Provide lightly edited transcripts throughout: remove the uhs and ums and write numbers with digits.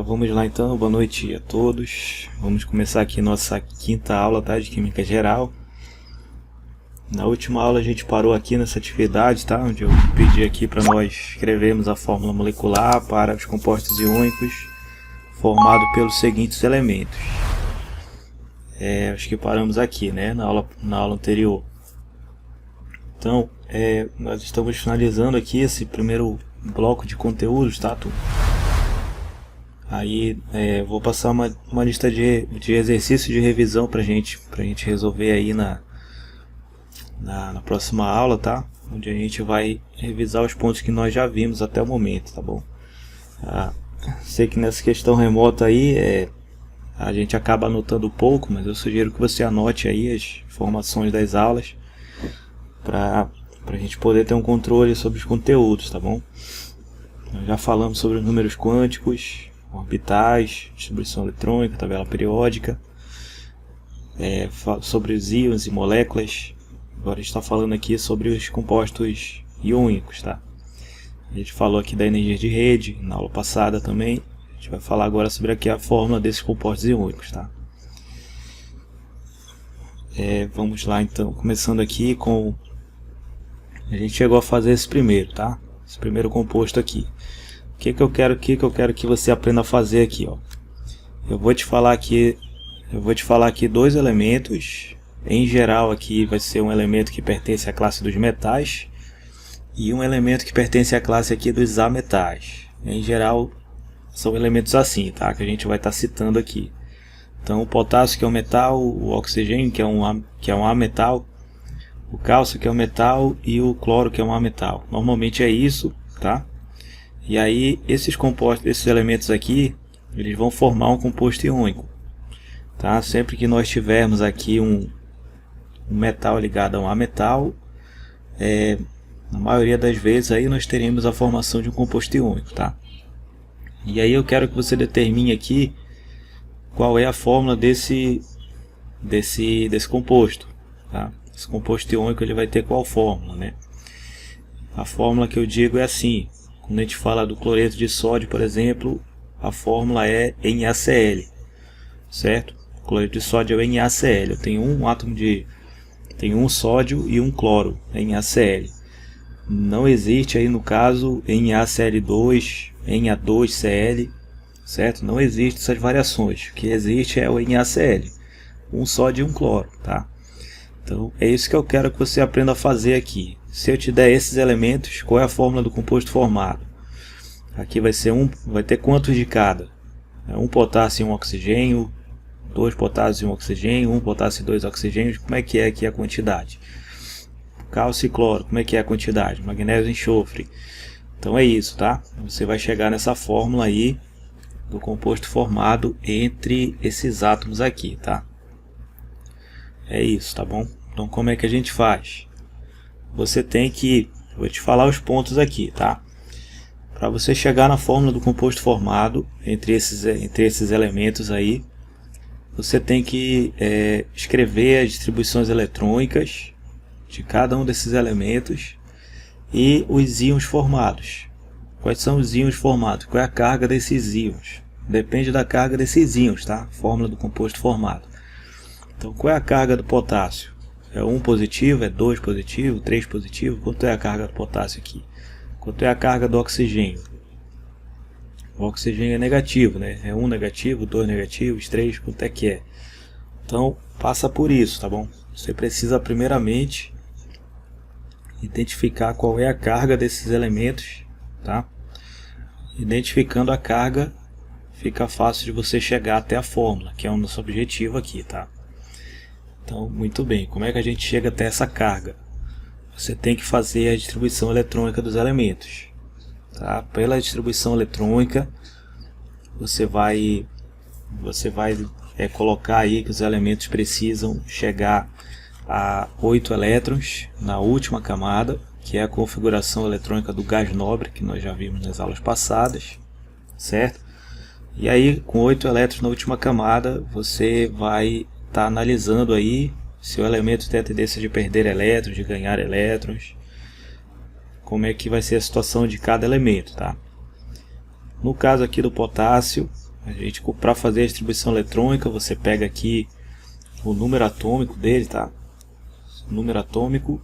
Vamos lá então, boa noite a todos. Vamos começar aqui nossa quinta aula, tá, de Química Geral. Na última aula a gente parou aqui nessa atividade, tá, onde eu pedi aqui para nós escrevermos a fórmula molecular para os compostos iônicos formado pelos seguintes elementos. Acho que paramos aqui, né, na aula anterior. Então, nós estamos finalizando aqui esse primeiro bloco de conteúdos, tá, turma? Aí vou passar uma lista de exercícios de revisão pra gente resolver aí na próxima aula, tá? Onde a gente vai revisar os pontos que nós já vimos até o momento, tá bom? Sei que nessa questão remota aí a gente acaba anotando pouco, mas eu sugiro que você anote aí as informações das aulas para a gente poder ter um controle sobre os conteúdos, tá bom? Nós já falamos sobre os números quânticos, orbitais, distribuição eletrônica, tabela periódica, sobre os íons e moléculas. Agora a gente está falando aqui sobre os compostos iônicos, tá? A gente falou aqui da energia de rede na aula passada também. A gente vai falar agora sobre aqui a fórmula desses compostos iônicos, tá? Vamos lá então, começando aqui com... A gente chegou a fazer esse primeiro, tá? Esse primeiro composto aqui. O que eu quero que você aprenda a fazer aqui, ó. Eu vou te falar aqui dois elementos. Em geral aqui vai ser um elemento que pertence à classe dos metais e um elemento que pertence à classe aqui dos ametais. Em geral são elementos assim, tá? Que a gente vai estar citando aqui. Então o potássio, que é um metal, o oxigênio, que é um ametal, o cálcio, que é um metal, e o cloro, que é um ametal. Normalmente é isso, tá? E aí esses elementos aqui, eles vão formar um composto iônico, tá? Sempre que nós tivermos aqui um metal ligado a um ametal, na maioria das vezes aí nós teremos a formação de um composto iônico, tá? E aí eu quero que você determine aqui qual é a fórmula desse composto, tá? Esse composto iônico ele vai ter qual fórmula, né? A fórmula que eu digo é assim: quando a gente fala do cloreto de sódio, por exemplo, a fórmula é NaCl, certo? O cloreto de sódio é o NaCl. Eu tenho tenho um sódio e um cloro, NaCl. Não existe aí no caso NaCl2, Na2Cl, certo? Não existe essas variações. O que existe é o NaCl, um sódio e um cloro, tá? Então é isso que eu quero que você aprenda a fazer aqui. Se eu te der esses elementos, qual é a fórmula do composto formado? Aqui vai ter quantos de cada? Um potássio e um oxigênio, dois potássios e um oxigênio, um potássio e dois oxigênios. Como é que é aqui a quantidade? Cálcio e cloro, como é que é a quantidade? Magnésio e enxofre. Então é isso, tá? Você vai chegar nessa fórmula aí do composto formado entre esses átomos aqui, tá? É isso, tá bom? Então como é que a gente faz? Você tem que... Vou te falar os pontos aqui, tá? Para você chegar na fórmula do composto formado entre esses elementos aí, você tem que escrever as distribuições eletrônicas de cada um desses elementos e os íons formados. Quais são os íons formados? Qual é a carga desses íons? Depende da carga desses íons, tá? Fórmula do composto formado. Então, qual é a carga do potássio? É 1 positivo, é 2 positivo, 3 positivo? Quanto é a carga do potássio aqui? Quanto é a carga do oxigênio? O oxigênio é negativo, né? É 1 negativo, 2 negativos, 3, quanto é que é? Então, passa por isso, tá bom? Você precisa primeiramente identificar qual é a carga desses elementos, tá? Identificando a carga, fica fácil de você chegar até a fórmula, que é o nosso objetivo aqui, tá? Então, muito bem, como é que a gente chega até essa carga? Você tem que fazer a distribuição eletrônica dos elementos, tá? Pela distribuição eletrônica, você vai colocar aí que os elementos precisam chegar a 8 elétrons na última camada, que é a configuração eletrônica do gás nobre, que nós já vimos nas aulas passadas, certo? E aí, com 8 elétrons na última camada, você vai estar analisando aí se o elemento tem a tendência de perder elétrons, de ganhar elétrons, como é que vai ser a situação de cada elemento, tá? No caso aqui do potássio, para fazer a distribuição eletrônica, você pega aqui o número atômico dele, tá? O número atômico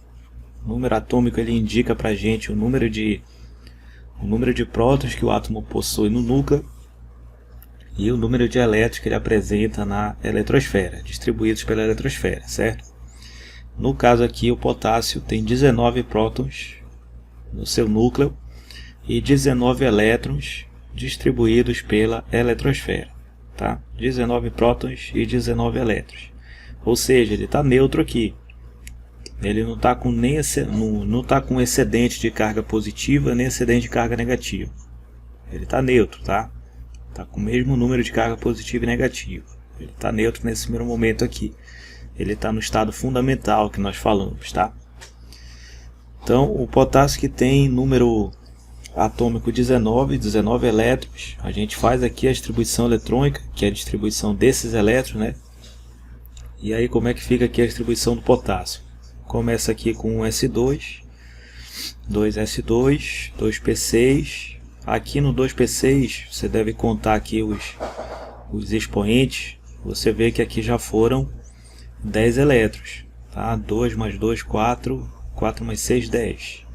ele indica pra gente o número de prótons que o átomo possui no núcleo e o número de elétrons que ele apresenta na eletrosfera, distribuídos pela eletrosfera, certo? No caso aqui, o potássio tem 19 prótons no seu núcleo e 19 elétrons distribuídos pela eletrosfera, tá? 19 prótons e 19 elétrons. Ou seja, ele está neutro aqui. Ele não está com com excedente de carga positiva nem excedente de carga negativa. Ele está neutro, tá? Está com o mesmo número de carga positiva e negativa. Ele está neutro nesse primeiro momento aqui. Ele está no estado fundamental que nós falamos, tá? Então, o potássio que tem número atômico 19 elétrons, a gente faz aqui a distribuição eletrônica, que é a distribuição desses elétrons, né? E aí como é que fica aqui a distribuição do potássio? Começa aqui com um S2, 2S2, 2P6. Aqui no 2P6 você deve contar aqui os expoentes. Você vê que aqui já foram 10 elétrons, tá? 2 mais 2, 4, 4 mais 6, 10.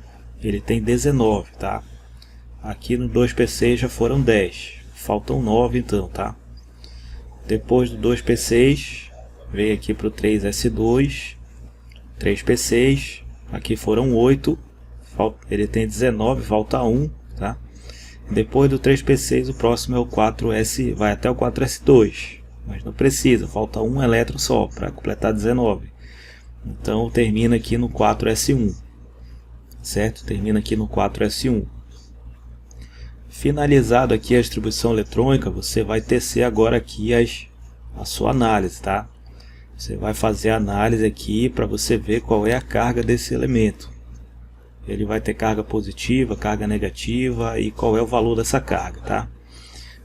Ele tem 19, tá? Aqui no 2P6 já foram 10, faltam 9 então, tá? Depois do 2P6, veio aqui para o 3S2, 3P6, aqui foram 8, ele tem 19, falta 1, tá? Depois do 3P6 o próximo é o 4S, vai até o 4S2, mas não precisa, falta um elétron só para completar 19. Então termina aqui no 4S1, certo? Termina aqui no 4S1. Finalizado aqui a distribuição eletrônica, você vai tecer agora aqui a sua análise, tá? Você vai fazer a análise aqui para você ver qual é a carga desse elemento. Ele vai ter carga positiva, carga negativa e qual é o valor dessa carga, tá?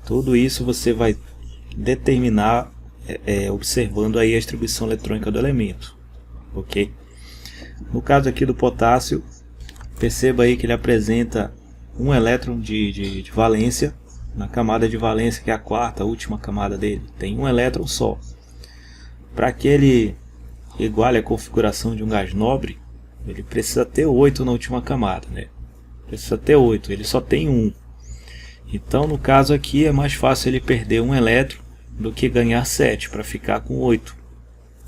Tudo isso você vai determinar observando aí a distribuição eletrônica do elemento, ok? No caso aqui do potássio, perceba aí que ele apresenta um elétron de valência na camada de valência, que é a quarta, a última camada dele. Tem um elétron só. Para que ele iguale a configuração de um gás nobre, ele precisa ter 8 na última camada, né? Precisa ter 8, ele só tem 1. Então no caso aqui é mais fácil ele perder um elétron do que ganhar 7 para ficar com 8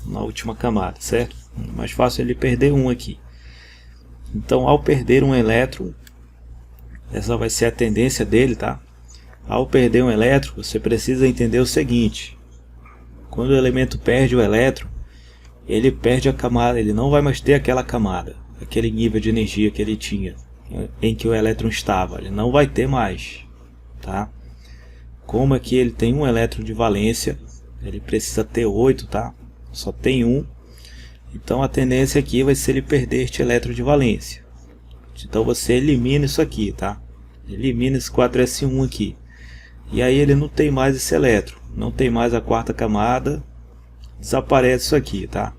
na última camada, certo? É mais fácil ele perder 1 aqui. Então ao perder um elétron, essa vai ser a tendência dele, tá? Ao perder um elétron, você precisa entender o seguinte: quando o elemento perde o elétron, ele perde a camada, ele não vai mais ter aquela camada, aquele nível de energia que ele tinha, em que o elétron estava, ele não vai ter mais, tá? Como aqui ele tem um elétron de valência, ele precisa ter 8, tá? Só tem 1, então a tendência aqui vai ser ele perder este elétron de valência. Então você elimina isso aqui, tá? Elimina esse 4S1 aqui. E aí ele não tem mais esse elétron, não tem mais a quarta camada, desaparece isso aqui, tá?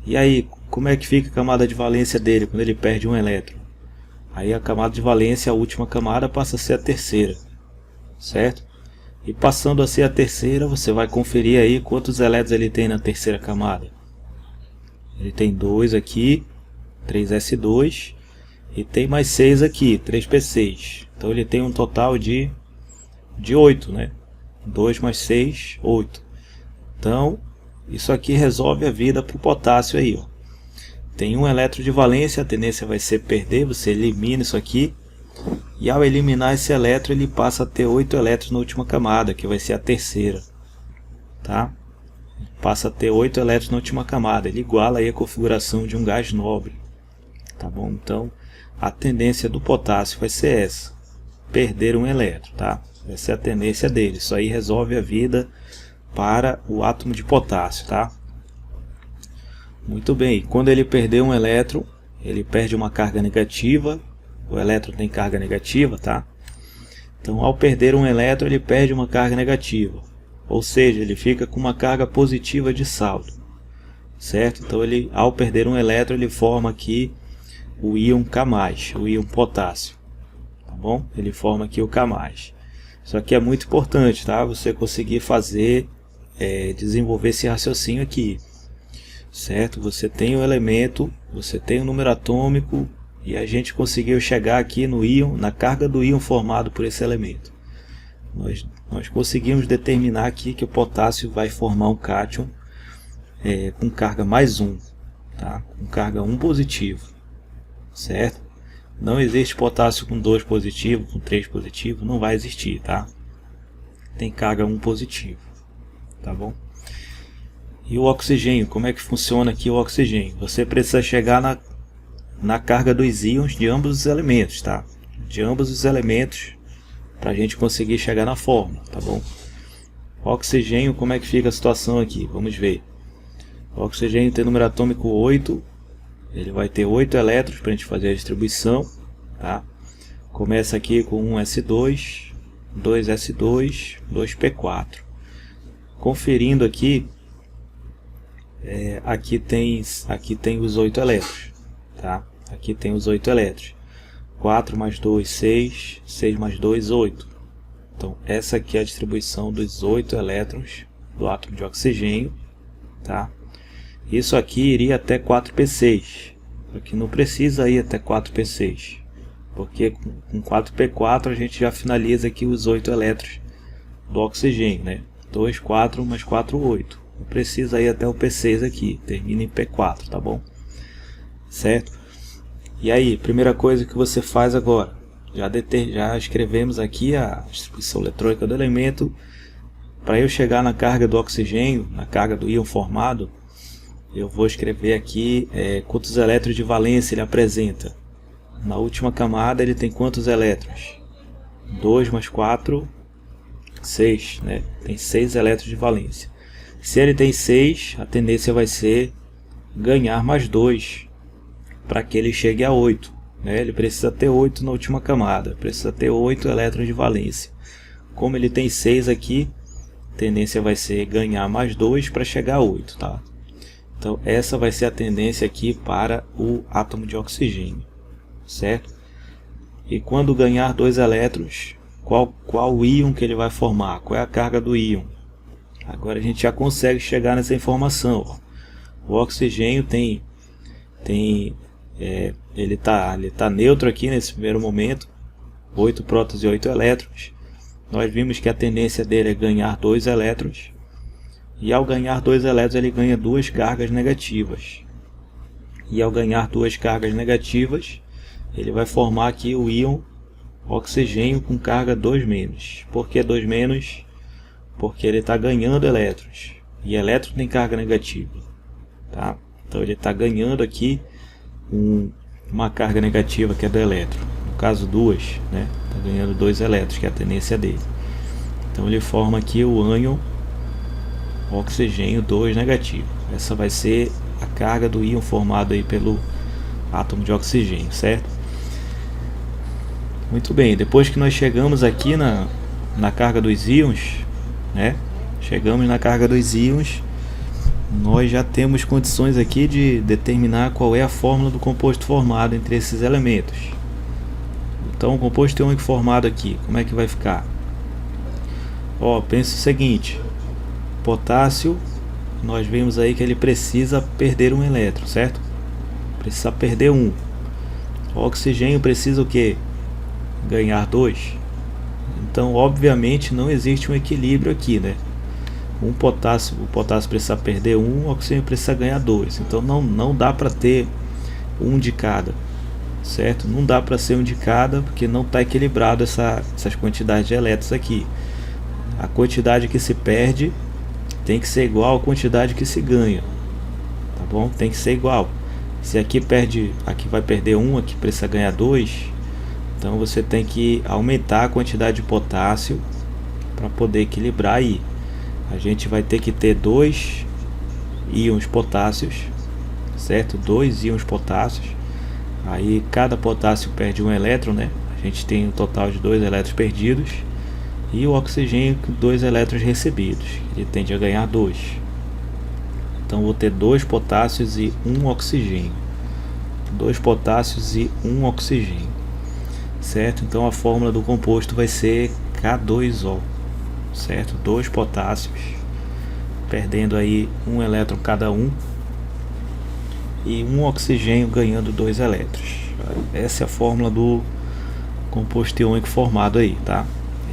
E aí, como é que fica a camada de valência dele quando ele perde um elétron? Aí a camada de valência, a última camada, passa a ser a terceira, certo? E passando a ser a terceira, você vai conferir aí quantos elétrons ele tem na terceira camada. Ele tem 2 aqui, 3S2, e tem mais 6 aqui, 3P6. Então ele tem um total de 8, né? 2 mais 6, 8. Então, isso aqui resolve a vida para o potássio aí, ó. Tem um elétron de valência, a tendência vai ser perder, você elimina isso aqui. E ao eliminar esse elétron, ele passa a ter 8 elétrons na última camada, que vai ser a terceira, tá? Passa a ter 8 elétrons na última camada, ele iguala aí a configuração de um gás nobre, tá bom? Então, a tendência do potássio vai ser essa, perder um elétron, tá? Essa é a tendência dele. Isso aí resolve a vida para o átomo de potássio, tá? Muito bem, quando ele perder um elétron, ele perde uma carga negativa. O elétron tem carga negativa, tá? Então ao perder um elétron, ele perde uma carga negativa, ou seja, ele fica com uma carga positiva de saldo, certo? Então ele, ao perder um elétron, ele forma aqui o íon K+, o íon potássio, tá bom? Ele forma aqui o K+. Isso aqui é muito importante, tá? Você conseguir fazer, desenvolver esse raciocínio aqui, certo? Você tem o elemento, você tem o número atômico, e a gente conseguiu chegar aqui no íon, na carga do íon formado por esse elemento. Nós conseguimos determinar aqui que o potássio vai formar um cátion com carga mais 1, tá? Com carga 1 positivo, certo? Não existe potássio com 2 positivo, com 3 positivo, não vai existir, tá? Tem carga 1 positivo, tá bom? E o oxigênio, como é que funciona aqui o oxigênio? Você precisa chegar na carga dos íons de ambos os elementos, tá? De ambos os elementos, para a gente conseguir chegar na fórmula, tá bom? O oxigênio, como é que fica a situação aqui? Vamos ver. O oxigênio tem número atômico 8, ele vai ter 8 elétrons para a gente fazer a distribuição, tá? Começa aqui com 1s2, 2s2, 2p4. Conferindo aqui, aqui tem os 8 elétrons, tá? Aqui tem os 8 elétrons. 4 mais 2, 6, 6 mais 2, 8. Então essa aqui é a distribuição dos 8 elétrons do átomo de oxigênio, tá? Isso aqui iria até 4p6, aqui não precisa ir até 4p6, porque com 4p4 a gente já finaliza aqui os 8 elétrons do oxigênio, né? 2, 4 mais 4, 8. Não precisa ir até o p6 aqui, termina em p4, tá bom? Certo? E aí, primeira coisa que você faz agora, já escrevemos aqui a distribuição eletrônica do elemento. Para eu chegar na carga do oxigênio, na carga do íon formado, eu vou escrever aqui quantos elétrons de valência ele apresenta. Na última camada ele tem quantos elétrons? 2 mais 4, 6, né? Tem 6 elétrons de valência. Se ele tem 6, a tendência vai ser ganhar mais 2, para que ele chegue a 8, né? Ele precisa ter 8 na última camada, precisa ter 8 elétrons de valência. Como ele tem 6 aqui, a tendência vai ser ganhar mais 2 para chegar a 8, tá? Então essa vai ser a tendência aqui para o átomo de oxigênio, certo? E quando ganhar 2 elétrons, qual íon que ele vai formar? Qual é a carga do íon? Agora a gente já consegue chegar nessa informação, ó. O oxigênio ele tá neutro aqui nesse primeiro momento, 8 prótons e 8 elétrons. Nós vimos que a tendência dele é ganhar 2 elétrons, e ao ganhar 2 elétrons ele ganha 2 cargas negativas, e ao ganhar 2 cargas negativas ele vai formar aqui o íon oxigênio com carga 2-. Por que 2-? Porque ele está ganhando elétrons, e elétron tem carga negativa, tá? Então ele está ganhando aqui uma carga negativa que é do elétron, no caso 2, né? Está ganhando 2 elétrons, que é a tendência dele. Então ele forma aqui o ânion oxigênio 2 negativo. Essa vai ser a carga do íon formado aí pelo átomo de oxigênio, certo? Muito bem, depois que nós chegamos aqui na carga dos íons, né? Chegamos na carga dos íons, nós já temos condições aqui de determinar qual é a fórmula do composto formado entre esses elementos. Então o composto iônico formado aqui, como é que vai ficar? Ó, pensa o seguinte: potássio, nós vimos aí que ele precisa perder um elétron, certo? Precisa perder um. O oxigênio precisa o quê? Ganhar 2. Então obviamente não existe um equilíbrio aqui, né? O potássio precisa perder 1, o oxigênio precisa ganhar 2. Então não dá para ter um de cada, certo? Não dá para ser um de cada, porque não está equilibrado essas quantidades de elétrons aqui. A quantidade que se perde tem que ser igual à quantidade que se ganha, tá bom? Tem que ser igual. Se aqui vai perder 1, aqui precisa ganhar 2, então você tem que aumentar a quantidade de potássio para poder equilibrar aí. A gente vai ter que ter 2 íons potássios, certo? 2 íons potássios. Aí cada potássio perde um elétron, né? A gente tem um total de 2 elétrons perdidos. E o oxigênio com 2 elétrons recebidos. Ele tende a ganhar 2. Então vou ter 2 potássios e 1 oxigênio. 2 potássios e 1 oxigênio. Certo? Então a fórmula do composto vai ser K2O, certo? 2 potássios, perdendo aí um elétron cada um, e um oxigênio ganhando 2 elétrons. Essa é a fórmula do composto iônico formado aí, tá?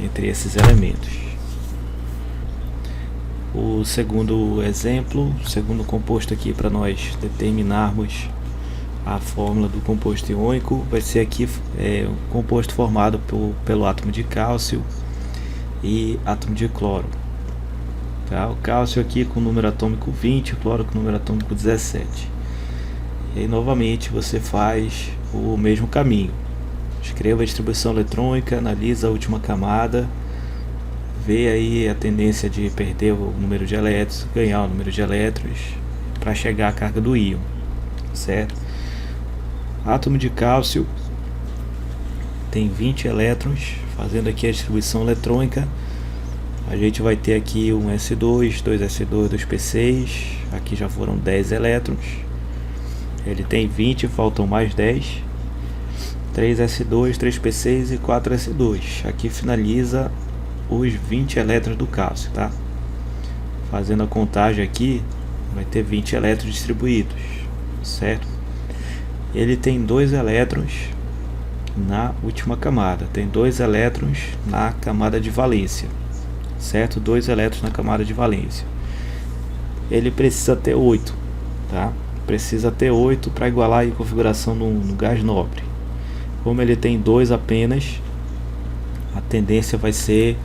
Entre esses elementos. O segundo exemplo, o segundo composto aqui para nós determinarmos a fórmula do composto iônico vai ser aqui um composto formado pelo átomo de cálcio e átomo de cloro. Tá? O cálcio aqui com número atômico 20, o cloro com número atômico 17. E aí, novamente você faz o mesmo caminho. Escreva a distribuição eletrônica, analisa a última camada, vê aí a tendência de perder o número de elétrons, ganhar o número de elétrons para chegar à carga do íon, certo? Átomo de cálcio tem 20 elétrons, fazendo aqui a distribuição eletrônica, a gente vai ter aqui um S2, 2S2, 2P6, aqui já foram 10 elétrons, ele tem 20, faltam mais 10, 3S2, 3P6 e 4S2, aqui finaliza os 20 elétrons do cálcio, tá? Fazendo a contagem aqui, vai ter 20 elétrons distribuídos, certo? Ele tem 2 elétrons na última camada, tem 2 elétrons na camada de valência, certo? 2 elétrons na camada de valência. Ele precisa ter 8, tá? Precisa ter 8 para igualar a configuração no gás nobre. Como ele tem 2 apenas, a tendência vai ser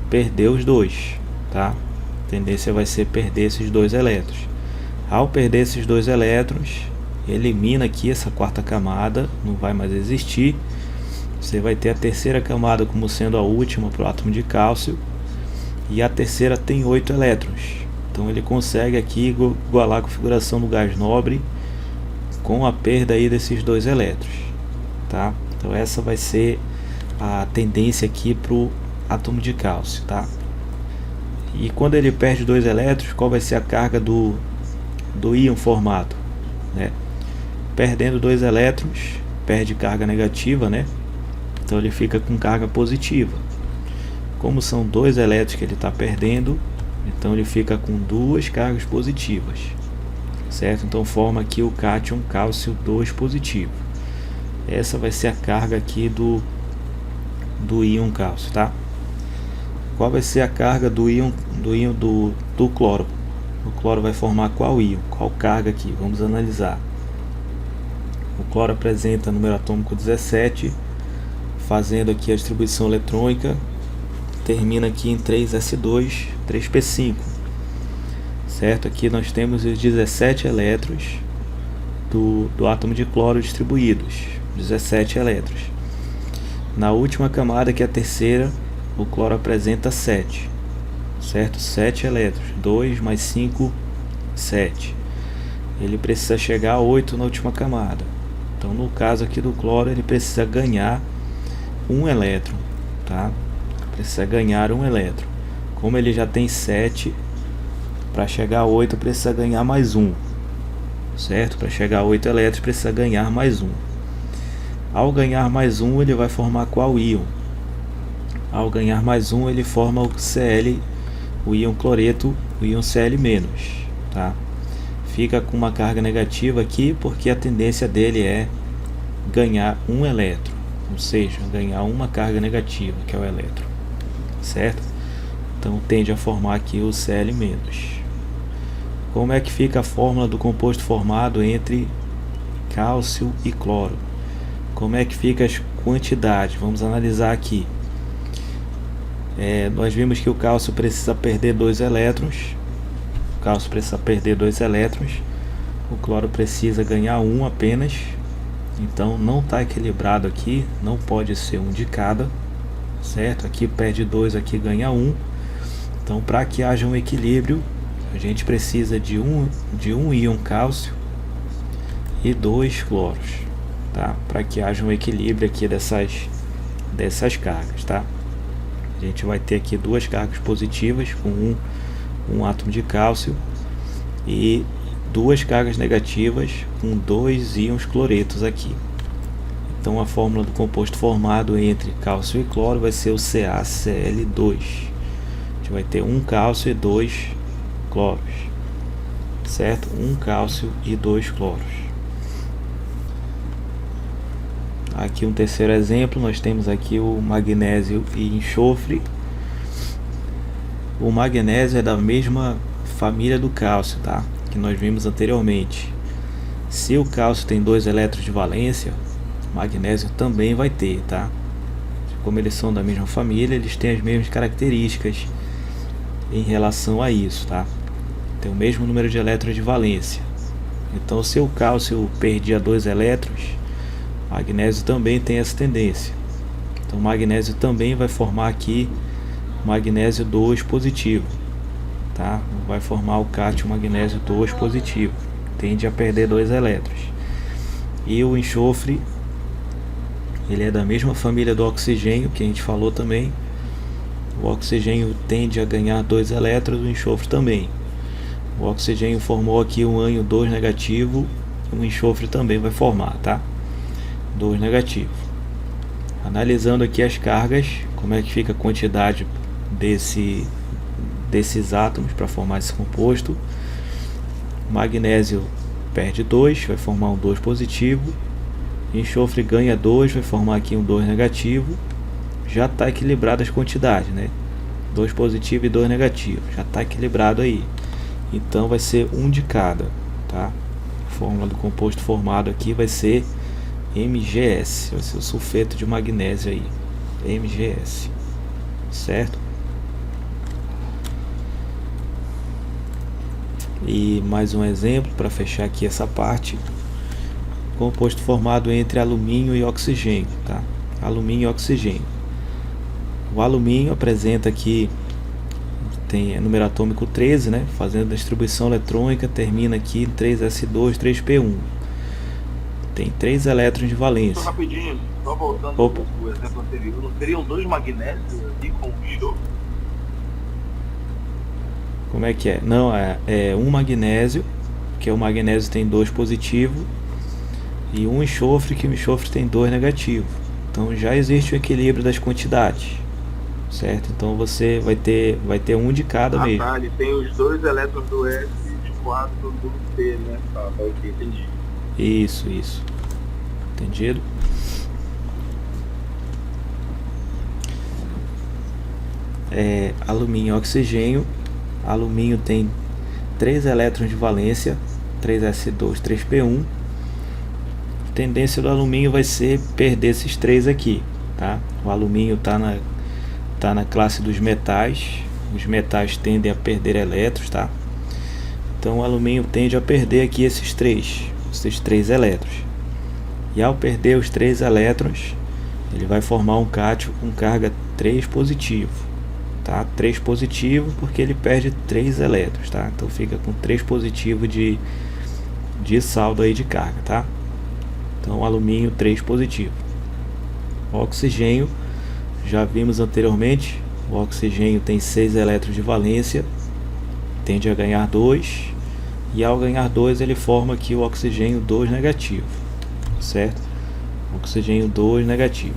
perder os 2, tá? A tendência vai ser perder esses 2 elétrons. Ao perder esses 2 elétrons, elimina aqui essa quarta camada, não vai mais existir. Você vai ter a terceira camada como sendo a última para o átomo de cálcio, e a terceira tem 8 elétrons. Então ele consegue aqui igualar a configuração do gás nobre com a perda aí desses 2 elétrons, tá? Então essa vai ser a tendência aqui para o átomo de cálcio, tá? E quando ele perde 2 elétrons, qual vai ser a carga do íon formado, né? Perdendo 2 elétrons, perde carga negativa, né? Então ele fica com carga positiva. Como são 2 elétrons que ele está perdendo, então ele fica com 2 cargas positivas, certo? Então forma aqui o cátion cálcio 2 positivo. Essa vai ser a carga aqui do íon cálcio, tá? Qual vai ser a carga do íon do cloro? O cloro vai formar qual íon? Qual carga aqui? Vamos analisar. O cloro apresenta número atômico 17, fazendo aqui a distribuição eletrônica, termina aqui em 3S2, 3P5, certo? Aqui nós temos os 17 elétrons do átomo de cloro distribuídos, 17 elétrons. Na última camada, que é a terceira, o cloro apresenta 7, certo? 7 elétrons, 2 mais 5, 7. Ele precisa chegar a 8 na última camada. Então no caso aqui do cloro, ele precisa ganhar um elétron, tá? Precisa ganhar um elétron. Como ele já tem 7, para chegar a 8 precisa ganhar mais um, certo? Para chegar a 8 elétrons precisa ganhar mais um. Ao ganhar mais um, ele vai formar qual íon? Ao ganhar mais um, ele forma o Cl, o íon cloreto, o íon Cl-, tá? Fica com uma carga negativa aqui, porque a tendência dele é ganhar um elétron, ou seja, ganhar uma carga negativa, que é o elétron, certo? Então tende a formar aqui o Cl-. Como é que fica a fórmula do composto formado entre cálcio e cloro? Como é que fica as quantidades? Vamos analisar aqui. Nós vimos que o cálcio precisa perder 2 elétrons. O cálcio precisa perder 2 elétrons. O cloro precisa ganhar um apenas. Então não está equilibrado aqui. Não pode ser um de cada, certo? Aqui perde 2, aqui ganha 1. Então para que haja um equilíbrio, a gente precisa de um íon cálcio e 2 cloros, tá? Para que haja um equilíbrio aqui dessas cargas, tá? A gente vai ter aqui 2 cargas positivas com um átomo de cálcio e 2 cargas negativas com 2 íons cloretos aqui. Então a fórmula do composto formado entre cálcio e cloro vai ser o CaCl2. A gente vai ter um cálcio e 2 cloros, certo? Um cálcio e 2 cloros. Aqui um terceiro exemplo, nós temos aqui o magnésio e enxofre. O magnésio é da mesma família do cálcio, tá? Que nós vimos anteriormente. Se o cálcio tem 2 elétrons de valência, o magnésio também vai ter, tá? Como eles são da mesma família, eles têm as mesmas características em relação a isso, tá? Tem o mesmo número de elétrons de valência. Então, se o cálcio perdia 2 elétrons, o magnésio também tem essa tendência. Então, o magnésio também vai formar aqui magnésio 2 positivo, tá? Vai formar o cátion magnésio 2 positivo, tende a perder 2 elétrons. E o enxofre, ele é da mesma família do oxigênio, que a gente falou também. O oxigênio tende a ganhar 2 elétrons, o enxofre também. O oxigênio formou aqui um ânion 2 negativo, o enxofre também vai formar, tá? 2 negativo. Analisando aqui as cargas, como é que fica a quantidade desses átomos para formar esse composto. O magnésio perde 2, vai formar um 2 positivo. Enxofre ganha 2, vai formar aqui um 2 negativo. Já está equilibrado as quantidades, né? 2 positivo e 2 negativo, já está equilibrado aí. Então vai ser um de cada, tá? A fórmula do composto formado aqui vai ser MgS, vai ser o sulfeto de magnésio aí, MgS, certo? E mais um exemplo para fechar aqui essa parte: composto formado entre alumínio e oxigênio, tá? Alumínio e oxigênio. O alumínio apresenta aqui, tem número atômico 13, né? Fazendo a distribuição eletrônica, termina aqui em 3s2, 3p1. Tem 3 elétrons de valência. Só rapidinho, só voltando ao exemplo anterior, não seriam 2 magnésios aqui com o enxofre? Como é que é? Não, é um magnésio, que é o magnésio tem 2 positivo, e um enxofre, que o enxofre tem 2 negativo. Então já existe o equilíbrio das quantidades, certo? Então você vai ter um de cada mesmo. Tá, ele tem os 2 elétrons do S e os 4 do P, né? Tá, ok, entendi. Isso. Entendido? Alumínio e oxigênio. Alumínio tem 3 elétrons de valência, 3s2, 3p1. A tendência do alumínio vai ser perder esses 3 aqui, tá? O alumínio está na classe dos metais. Os metais tendem a perder elétrons, tá? Então o alumínio tende a perder aqui esses 3 elétrons. E ao perder os 3 elétrons, ele vai formar um cátion com carga 3 positivo, tá? 3 positivo porque ele perde 3 elétrons, tá? Então fica com 3 positivo de saldo aí de carga, tá? Então alumínio 3 positivo. O oxigênio, já vimos anteriormente, o oxigênio tem 6 elétrons de valência, tende a ganhar 2, e ao ganhar 2 ele forma aqui o oxigênio 2 negativo, certo? Oxigênio 2 negativo.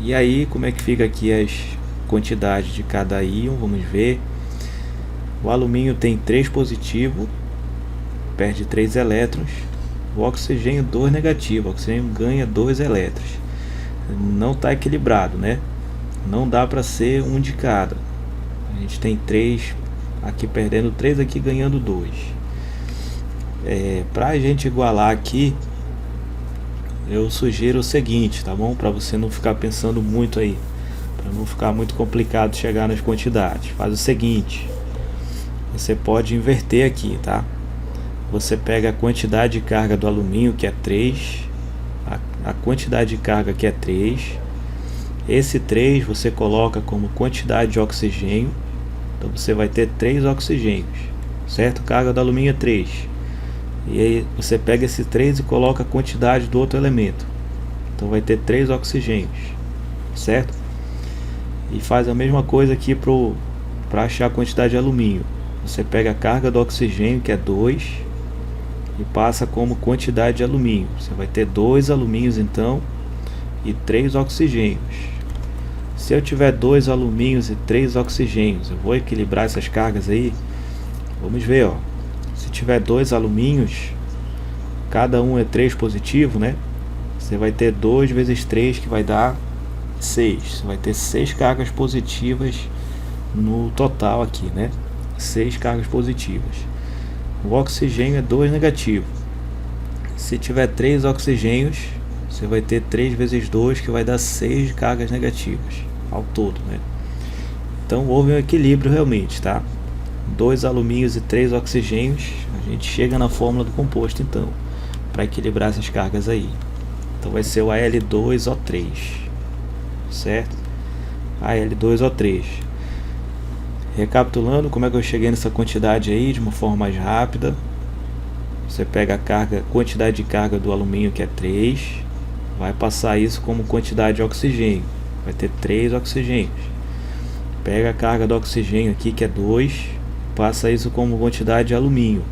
E aí, como é que fica aqui as quantidades de cada íon? Vamos ver. O alumínio tem 3 positivo, perde 3 elétrons. O oxigênio 2 negativo, o oxigênio ganha 2 elétrons. Não está equilibrado, né? Não dá para ser um de cada. A gente tem 3 aqui perdendo 3, aqui ganhando 2. Para a gente igualar aqui, eu sugiro o seguinte, tá bom? Para você não ficar pensando muito aí, para não ficar muito complicado chegar nas quantidades. Faz o seguinte: você pode inverter aqui, tá? Você pega a quantidade de carga do alumínio, que é 3, a quantidade de carga, que é 3. Esse 3 você coloca como quantidade de oxigênio. Então você vai ter 3 oxigênios, certo? Carga do alumínio é 3. E aí você pega esse 3 e coloca a quantidade do outro elemento. Então vai ter 3 oxigênios, certo? E faz a mesma coisa aqui para achar a quantidade de alumínio. Você pega a carga do oxigênio, que é 2, e passa como quantidade de alumínio. Você vai ter 2 alumínios então e 3 oxigênios. Se eu tiver 2 alumínios e 3 oxigênios, eu vou equilibrar essas cargas aí. Vamos ver, ó. Se tiver 2 alumínios, cada um é 3 positivo, né? Você vai ter 2 vezes 3, que vai dar 6. Você vai ter 6 cargas positivas no total aqui, né? 6 cargas positivas. O oxigênio é 2 negativo. Se tiver 3 oxigênios, você vai ter 3 vezes 2, que vai dar 6 cargas negativas ao todo, né? Então houve um equilíbrio realmente, tá? 2 alumínios e 3 oxigênios, a gente chega na fórmula do composto então, para equilibrar essas cargas aí. Então vai ser o Al2O3, certo? Al2O3. Recapitulando, como é que eu cheguei nessa quantidade aí de uma forma mais rápida? Você pega a carga, quantidade de carga do alumínio, que é 3, vai passar isso como quantidade de oxigênio, vai ter 3 oxigênios. Pega a carga do oxigênio aqui, que é 2, passa isso como quantidade de alumínio,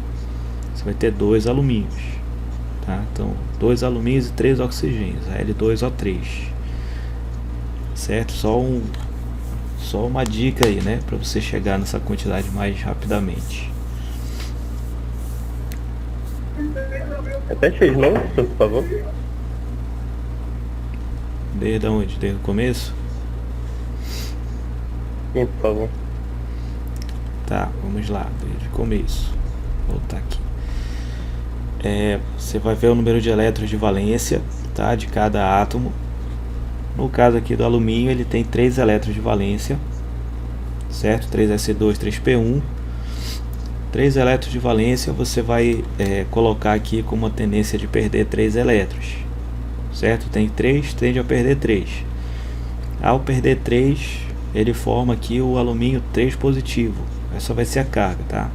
você vai ter 2 alumínios, tá? Então 2 alumínios e 3 oxigênios, Al2O3, certo? Só uma dica aí, né, para você chegar nessa quantidade mais rapidamente. Repete aí de novo, por favor. Desde onde? Desde o começo? Sim, por favor. Tá, vamos lá, desde o começo. Vou voltar aqui. Você vai ver o número de elétrons de valência, tá, de cada átomo. No caso aqui do alumínio, ele tem 3 elétrons de valência, certo? 3s2, 3p1. 3 elétrons de valência, você vai colocar aqui como uma tendência de perder 3 elétrons, certo? Tem 3, tende a perder 3. Ao perder 3, ele forma aqui o alumínio 3 positivo. Essa vai ser a carga, tá?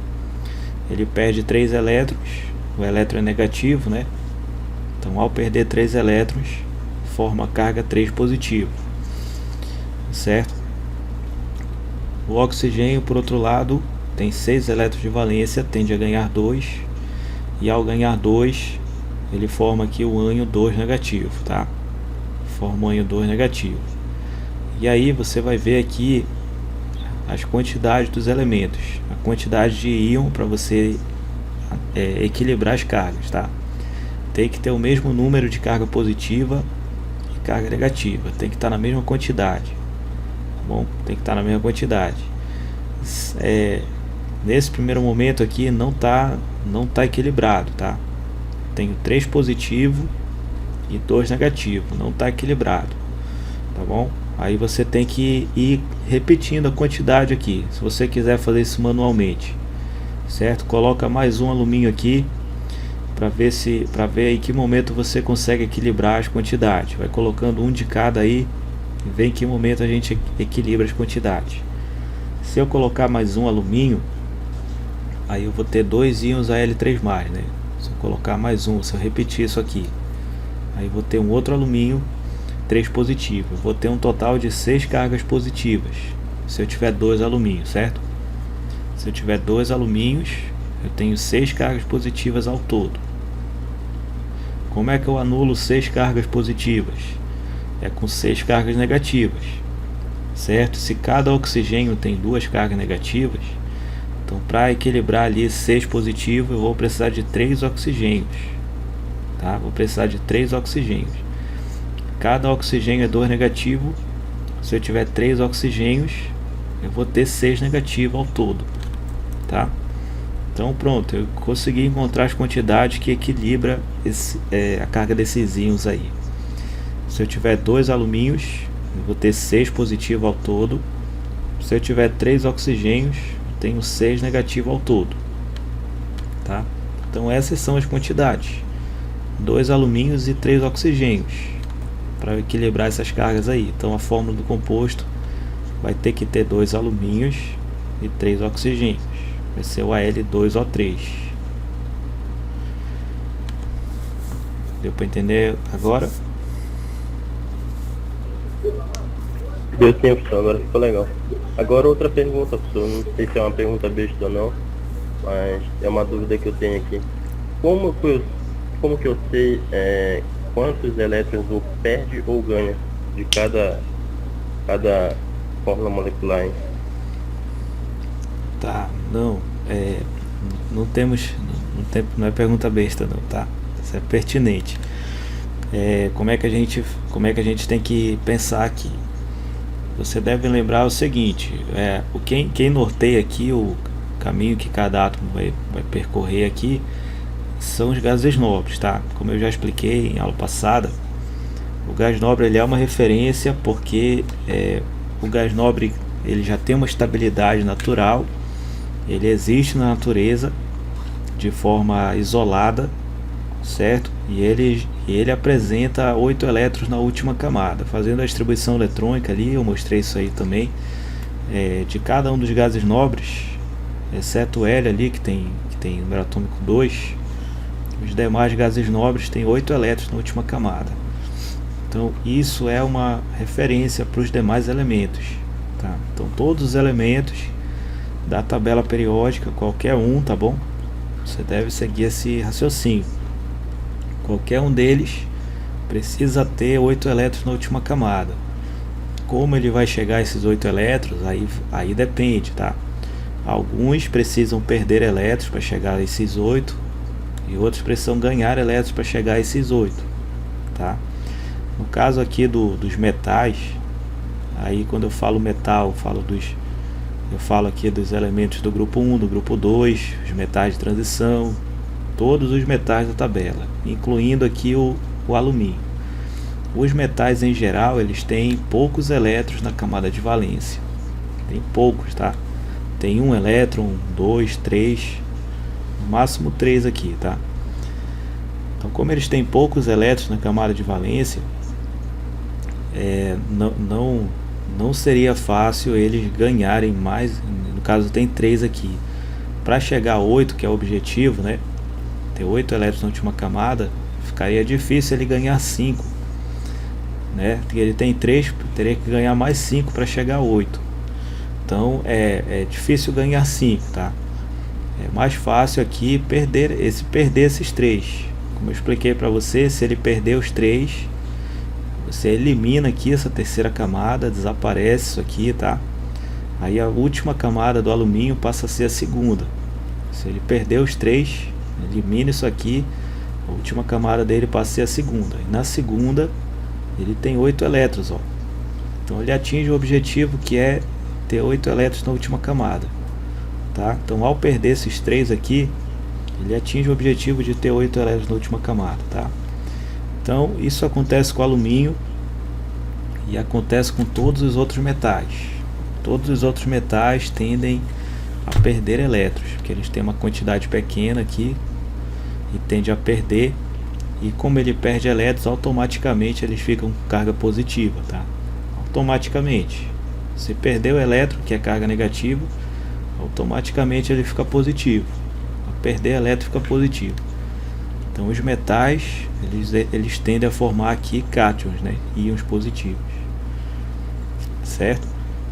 Ele perde 3 elétrons, o elétron é negativo, né? Então ao perder 3 elétrons, forma a carga 3 positivo, certo? O oxigênio, por outro lado, tem 6 elétrons de valência, tende a ganhar 2, e ao ganhar 2, ele forma aqui o ânion 2 negativo, tá? Forma o ânion 2 negativo. E aí você vai ver aqui as quantidades dos elementos, a quantidade de íon para você equilibrar as cargas, tá? Tem que ter o mesmo número de carga positiva e carga negativa, tem que estar na mesma quantidade, tá bom? Tem que estar na mesma quantidade. Nesse primeiro momento aqui não tá equilibrado, tá? Tenho 3 positivo e 2 negativo, não está equilibrado, tá bom? Aí você tem que ir repetindo a quantidade aqui, se você quiser fazer isso manualmente, certo? Coloca mais um alumínio aqui para ver em que momento você consegue equilibrar as quantidades. Vai colocando um de cada aí e vê em que momento a gente equilibra as quantidades. Se eu colocar mais um alumínio, aí eu vou ter 2 íons Al3+, né? Se eu colocar mais um, se eu repetir isso aqui, aí vou ter um outro alumínio 3 positivo. Eu vou ter um total de 6 cargas positivas se eu tiver 2 alumínios, certo? Se eu tiver 2 alumínios, eu tenho 6 cargas positivas ao todo. Como é que eu anulo 6 cargas positivas? É com 6 cargas negativas, certo? Se cada oxigênio tem 2 cargas negativas, então para equilibrar ali 6 positivo, eu vou precisar de 3 oxigênios, tá? Vou precisar de 3 oxigênios. Cada oxigênio é 2 negativo. Se eu tiver 3 oxigênios, eu vou ter 6 negativo ao todo, tá? Então pronto, eu consegui encontrar as quantidades que equilibra a carga desses íons aí. Se eu tiver 2 alumínios, eu vou ter 6 positivo ao todo. Se eu tiver 3 oxigênios, eu tenho 6 negativo ao todo, tá? Então essas são as quantidades: 2 alumínios e 3 oxigênios, para equilibrar essas cargas aí. Então a fórmula do composto vai ter que ter 2 alumínios e 3 oxigênios. Vai ser o Al2O3. Deu para entender agora? Deu sim, professor, agora ficou legal. Agora outra pergunta, professor, não sei se é uma pergunta besta ou não, mas é uma dúvida que eu tenho aqui. como que eu sei quantos elétrons eu perde ou ganha de cada fórmula molecular, hein? Tá, não, não temos, não é pergunta besta não, tá? Isso é pertinente. Como é que a gente tem que pensar aqui? Você deve lembrar o seguinte, quem norteia aqui o caminho que cada átomo vai percorrer aqui são os gases nobres, tá? Como eu já expliquei em aula passada, o gás nobre ele é uma referência porque o gás nobre ele já tem uma estabilidade natural, ele existe na natureza de forma isolada, certo? E ele apresenta 8 elétrons na última camada. Fazendo a distribuição eletrônica ali, eu mostrei isso aí também, de cada um dos gases nobres, exceto o Hélio ali que tem número atômico 2, os demais gases nobres têm 8 elétrons na última camada. Então isso é uma referência para os demais elementos, tá? Então todos os elementos da tabela periódica, qualquer um, tá bom? Você deve seguir esse raciocínio. Qualquer um deles precisa ter 8 elétrons na última camada. Como ele vai chegar a esses 8 elétrons, aí depende, tá? Alguns precisam perder elétrons para chegar a esses 8 e outros precisam ganhar elétrons para chegar a esses 8, tá? No caso aqui dos metais, aí quando eu falo metal, eu falo aqui dos elementos do grupo 1, do grupo 2, os metais de transição, todos os metais da tabela, incluindo aqui o alumínio. Os metais em geral, eles têm poucos elétrons na camada de valência. Tem poucos, tá? Tem um elétron, 2, 3, no máximo 3 aqui, tá? Então, como eles têm poucos elétrons na camada de valência, não seria fácil eles ganharem mais. No caso tem 3 aqui, para chegar a 8, que é o objetivo, né? Ter 8 elétrons na última camada, ficaria difícil ele ganhar 5, né? Ele tem 3, teria que ganhar mais 5 para chegar a 8. Então é difícil ganhar 5, tá? É mais fácil aqui perder esses 3. Como eu expliquei para você, se ele perder os 3, você elimina aqui essa terceira camada, desaparece isso aqui, tá? Aí a última camada do alumínio passa a ser a segunda. Se ele perder os 3, elimina isso aqui, a última camada dele passa a ser a segunda. E na segunda ele tem 8 elétrons, ó. Então ele atinge o objetivo que é ter 8 elétrons na última camada, tá? Então ao perder esses 3 aqui, ele atinge o objetivo de ter 8 elétrons na última camada, tá? Então isso acontece com o alumínio e acontece com todos os outros metais. Todos os outros metais tendem a perder elétrons, porque eles têm uma quantidade pequena aqui e tende a perder, e como ele perde elétrons, automaticamente eles ficam com carga positiva, tá? Automaticamente. Se perder o elétron, que é carga negativa, automaticamente ele fica positivo. A perder elétron fica positivo. Então os metais, eles tendem a formar aqui cátions, né? Íons positivos, certo?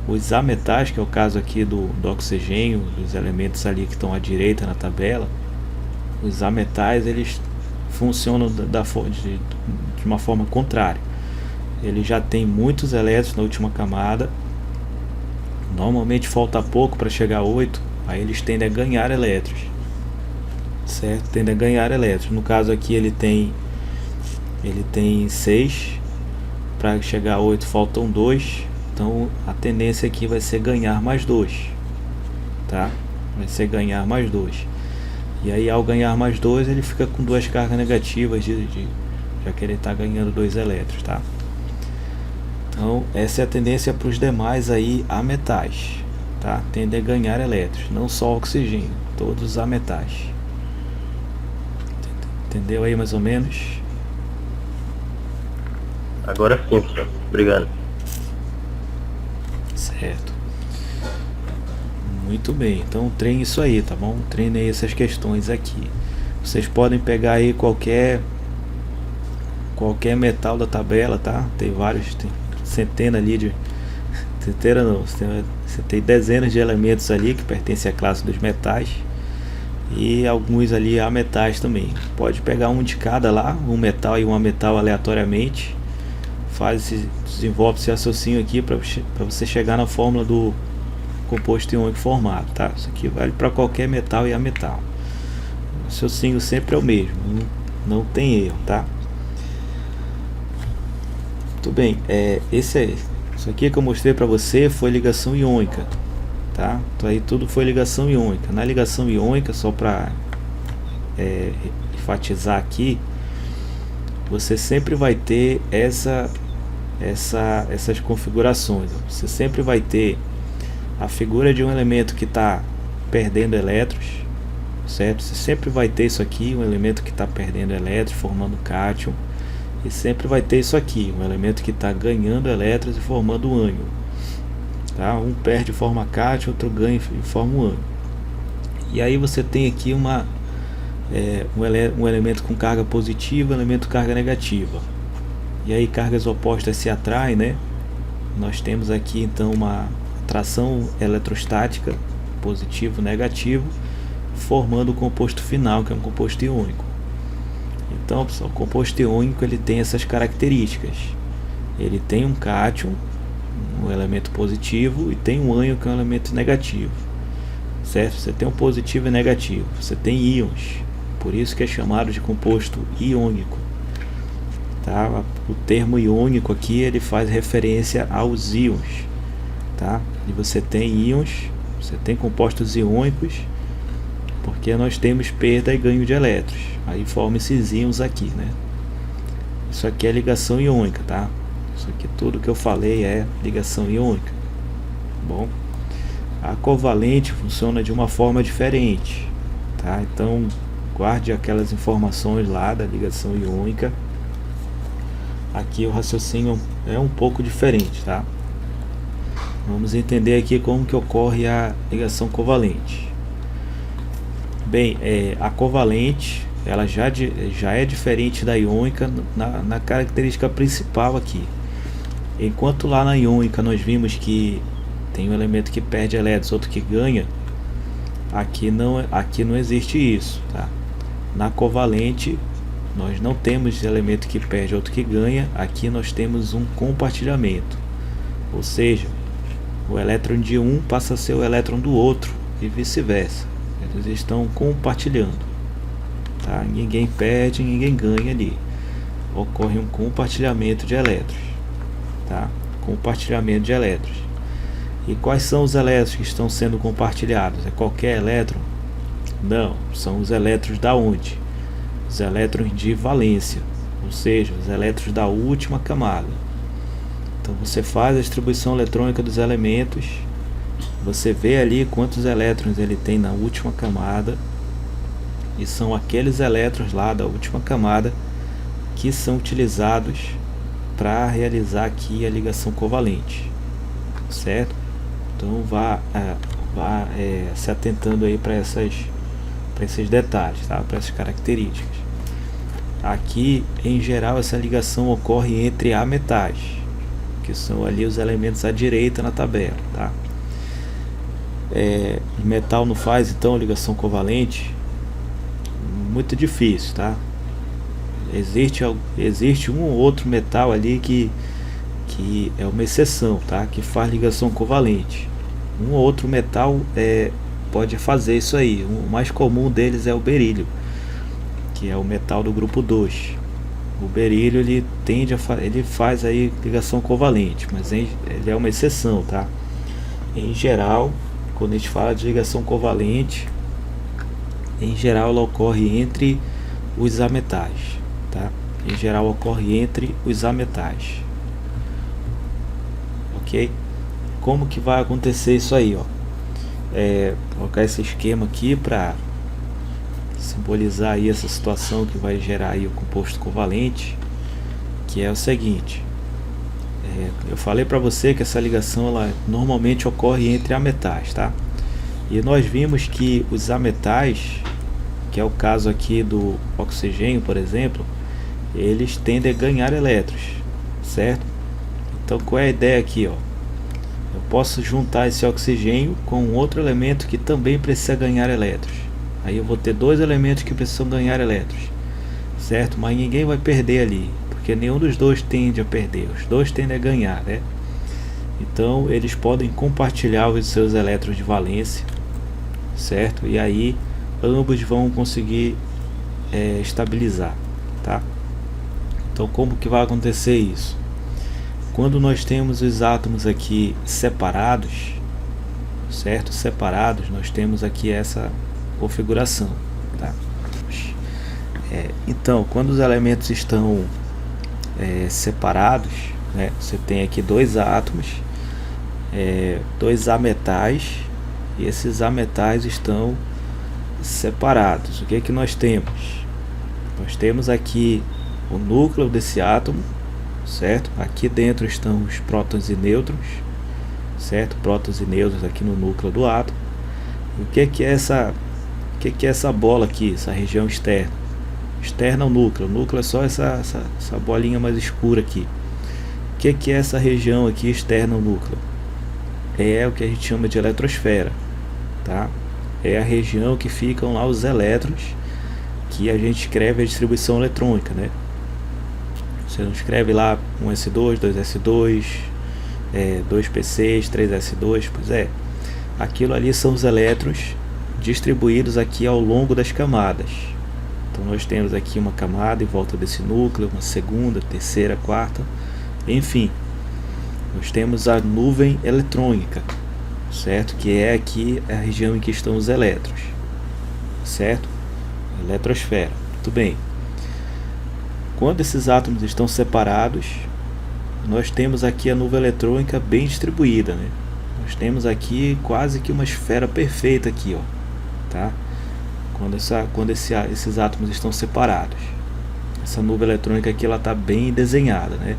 Os ametais, que é o caso aqui do oxigênio, dos elementos ali que estão à direita na tabela, os ametais eles funcionam de uma forma contrária. Ele já tem muitos elétrons na última camada, normalmente falta pouco para chegar a 8, aí eles tendem a ganhar elétrons, certo? Tendem a ganhar elétrons. No caso aqui ele tem 6, para chegar a 8 faltam 2, então a tendência aqui vai ser ganhar mais 2, tá? Vai ser ganhar mais 2. E aí ao ganhar mais 2 ele fica com 2 cargas negativas, já que ele está ganhando 2 elétrons, tá? Então essa é a tendência para os demais aí ametais, tá? Tendem a ganhar elétrons, não só oxigênio, todos os ametais. Entendeu aí mais ou menos? Agora sim, professor. Obrigado. Certo. Muito bem, então treine isso aí, tá bom? Treine aí essas questões aqui. Vocês podem pegar aí qualquer metal da tabela, tá? Tem vários, tem centenas ali de... Centenas não, você tem dezenas de elementos ali que pertencem à classe dos metais. e alguns ali ametais também. Pode pegar um de cada lá, um metal e um ametal aleatoriamente, desenvolve esse raciocínio aqui para você chegar na fórmula do composto iônico formado, tá? Isso aqui vale para qualquer metal e ametal. O raciocínio sempre é o mesmo, não tem erro, tá? Muito bem, isso aqui que eu mostrei para você foi ligação iônica, tá? Então aí tudo foi ligação iônica. Na ligação iônica, só para enfatizar aqui, você sempre vai ter essas configurações. Você sempre vai ter a figura de um elemento que está perdendo elétrons, certo? Você sempre vai ter isso aqui, um elemento que está perdendo elétrons, formando cátion, e sempre vai ter isso aqui, um elemento que está ganhando elétrons e formando ânion, tá? Um perde e forma cátion, outro ganha e forma um ânion. E aí você tem aqui um elemento com carga positiva, um elemento com carga negativa. E aí cargas opostas se atraem, né? Nós temos aqui então uma atração eletrostática, positivo, negativo, formando o composto final, que é um composto iônico. Então, pessoal, o composto iônico ele tem essas características. Ele tem um cátion, um elemento positivo, e tem um ânion, que é um elemento negativo. Certo? Você tem um positivo e negativo. Você tem íons. Por isso que é chamado de composto iônico. Tá? O termo iônico aqui ele faz referência aos íons, tá? E você tem íons, você tem compostos iônicos, porque nós temos perda e ganho de elétrons. Aí forma esses íons aqui, né? Isso aqui é ligação iônica, tá? Isso aqui tudo que eu falei é ligação iônica. Bom, a covalente funciona de uma forma diferente, tá? Então guarde aquelas informações lá da ligação iônica. Aqui o raciocínio é um pouco diferente, tá? Vamos entender aqui como que ocorre a ligação covalente. Bem, a covalente ela já é diferente da iônica na característica principal aqui. Enquanto lá na iônica nós vimos que tem um elemento que perde elétrons, outro que ganha, aqui não existe isso, tá? Na covalente nós não temos elemento que perde, outro que ganha. Aqui nós temos um compartilhamento, ou seja, o elétron de um passa a ser o elétron do outro e vice-versa. Eles estão compartilhando, tá? Ninguém perde, ninguém ganha ali. Ocorre um compartilhamento de elétrons, tá? Compartilhamento de elétrons. E quais são os elétrons que estão sendo compartilhados? É qualquer elétron? Não, são os elétrons da onde? Os elétrons de valência, ou seja, os elétrons da última camada. Então você faz a distribuição eletrônica dos elementos, você vê ali quantos elétrons ele tem na última camada, e são aqueles elétrons lá da última camada que são utilizados para realizar aqui a ligação covalente, certo? Então vá se atentando aí para esses detalhes, tá? Para essas características. Aqui em geral essa ligação ocorre entre ametais, que são ali os elementos à direita na tabela, tá? Metal não faz então ligação covalente? Muito difícil, tá? Existe um ou outro metal ali que é uma exceção, tá? Que faz ligação covalente. Um ou outro metal pode fazer isso aí. O mais comum deles é o berílio, que é o metal do grupo 2. O berílio ele faz aí ligação covalente, mas ele é uma exceção, tá? Em geral, quando a gente fala de ligação covalente, em geral ela ocorre entre os ametais, tá? Em geral ocorre entre os ametais, ok? Como que vai acontecer isso aí, ó? Colocar esse esquema aqui para simbolizar aí essa situação que vai gerar aí o composto covalente, que é o seguinte. Eu falei para você que essa ligação ela normalmente ocorre entre ametais, tá? E nós vimos que os ametais, que é o caso aqui do oxigênio, por exemplo, eles tendem a ganhar elétrons, certo? Então qual é a ideia aqui, ó? Eu posso juntar esse oxigênio com outro elemento que também precisa ganhar elétrons. Aí eu vou ter dois elementos que precisam ganhar elétrons, certo? Mas ninguém vai perder ali, porque nenhum dos dois tende a perder, os dois tendem a ganhar, né? Então eles podem compartilhar os seus elétrons de valência, certo? E aí ambos vão conseguir estabilizar, tá? Então como que vai acontecer isso? Quando nós temos os átomos aqui separados, certo? Separados, nós temos aqui essa configuração, tá? Então, quando os elementos estão separados, né? Você tem aqui dois átomos, dois ametais, e esses ametais estão separados. O que é que nós temos? Nós temos aqui o núcleo desse átomo, certo? Aqui dentro estão os prótons e nêutrons, certo? Prótons e nêutrons aqui no núcleo do átomo. E o que é essa bola aqui, essa região externa? Externa ao núcleo. O núcleo é só essa bolinha mais escura aqui. O que é essa região aqui externa ao núcleo? É o que a gente chama de eletrosfera, tá? É a região que ficam lá os elétrons, que a gente escreve a distribuição eletrônica, né? Você não escreve lá 1s2, 2s2, 2p6, 3s2, pois é. Aquilo ali são os elétrons distribuídos aqui ao longo das camadas. Então nós temos aqui uma camada em volta desse núcleo, uma segunda, terceira, quarta, enfim. Nós temos a nuvem eletrônica, certo? Que é aqui a região em que estão os elétrons, certo? Eletrosfera, muito bem. Quando esses átomos estão separados, nós temos aqui a nuvem eletrônica bem distribuída, né? Nós temos aqui quase que uma esfera perfeita aqui, ó, tá? Quando esses átomos estão separados, essa nuvem eletrônica aqui ela está bem desenhada, né?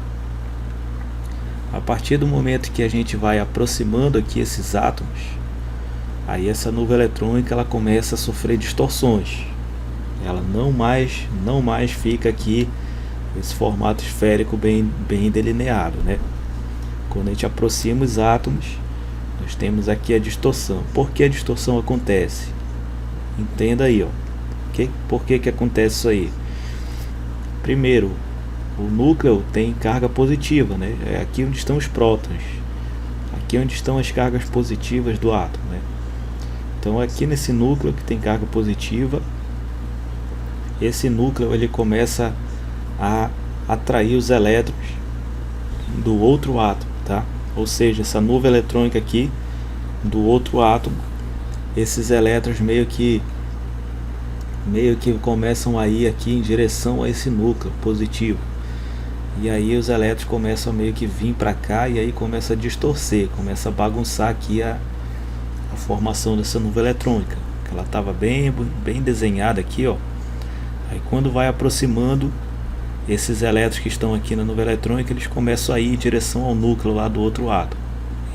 A partir do momento que a gente vai aproximando aqui esses átomos, aí essa nuvem eletrônica ela começa a sofrer distorções. Ela não mais fica aqui esse formato esférico bem delineado, né? Quando a gente aproxima os átomos, nós temos aqui a distorção. Por que a distorção acontece? Entenda aí, ó. Por que acontece isso aí? Primeiro, o núcleo tem carga positiva, né? É aqui onde estão os prótons. Aqui onde estão as cargas positivas do átomo, né? Então aqui nesse núcleo que tem carga positiva, esse núcleo ele começa a atrair os elétrons do outro átomo, tá? Ou seja, essa nuvem eletrônica aqui do outro átomo, esses elétrons meio que começam a ir aqui em direção a esse núcleo positivo. E aí os elétrons começam a meio que vir para cá, e aí começa a distorcer, começa a bagunçar aqui a formação dessa nuvem eletrônica. Ela estava bem desenhada aqui, ó. Aí quando vai aproximando, esses elétrons que estão aqui na nuvem eletrônica, eles começam a ir em direção ao núcleo lá do outro átomo.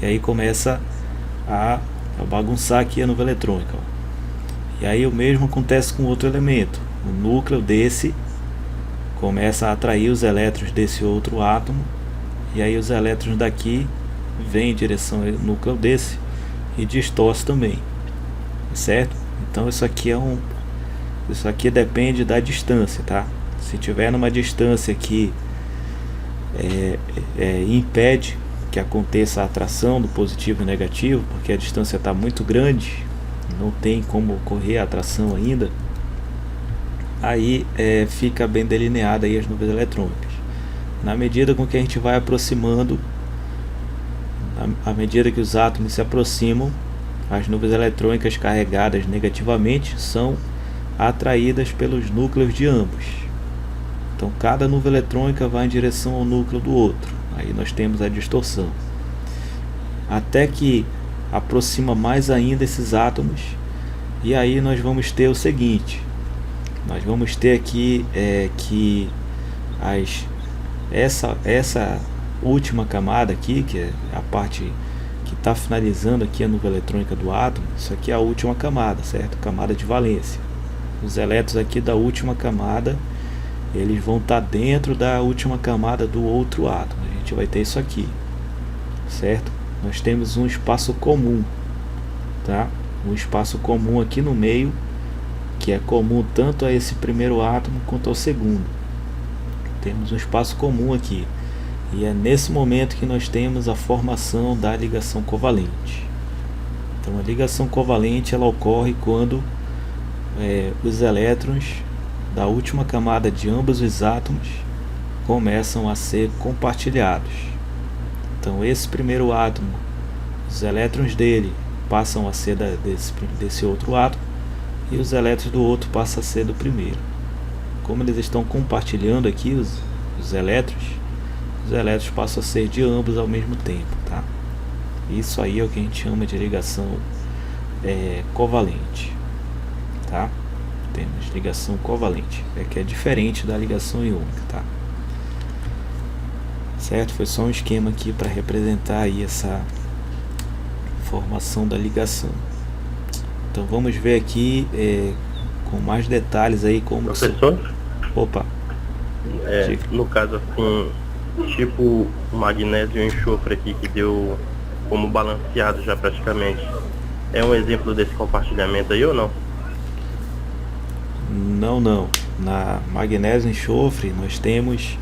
E aí começa a bagunçar aqui a nuvem eletrônica, ó. E aí o mesmo acontece com outro elemento. O núcleo desse começa a atrair os elétrons desse outro átomo, e aí os elétrons daqui vêm em direção ao núcleo desse e distorce também, certo? Então isso aqui depende da distância, tá? Se tiver numa distância que impede que aconteça a atração do positivo e negativo, porque a distância está muito grande, não tem como ocorrer a atração ainda, aí fica bem delineada aí as nuvens eletrônicas. Na medida com que a gente vai aproximando, à medida que os átomos se aproximam, as nuvens eletrônicas carregadas negativamente são atraídas pelos núcleos de ambos. Então cada nuvem eletrônica vai em direção ao núcleo do outro. Aí nós temos a distorção. Até que aproxima mais ainda esses átomos, e aí nós vamos ter o seguinte: nós vamos ter aqui que essa última camada aqui, que é a parte que está finalizando aqui a nuvem eletrônica do átomo, isso aqui é a última camada, certo? Camada de valência. Os elétrons aqui da última camada, eles vão estar dentro da última camada do outro átomo. A gente vai ter isso aqui, certo? Nós temos um espaço comum, tá? Um espaço comum aqui no meio que é comum tanto a esse primeiro átomo quanto ao segundo. Temos um espaço comum aqui, e é nesse momento que nós temos a formação da ligação covalente. Então a ligação covalente ela ocorre quando os elétrons da última camada de ambos os átomos começam a ser compartilhados. Então esse primeiro átomo, os elétrons dele passam a ser desse outro átomo, e os elétrons do outro passam a ser do primeiro. Como eles estão compartilhando aqui os elétrons passam a ser de ambos ao mesmo tempo, tá? Isso aí é o que a gente chama de ligação covalente, tá? Temos ligação covalente, que é diferente da ligação iônica, tá? Certo? Foi só um esquema aqui para representar aí essa formação da ligação. Então vamos ver aqui com mais detalhes aí como... Professor? Opa! No caso assim, tipo o magnésio e o enxofre aqui que deu como balanceado já praticamente, é um exemplo desse compartilhamento aí ou não? Não. Na magnésio e enxofre nós temos,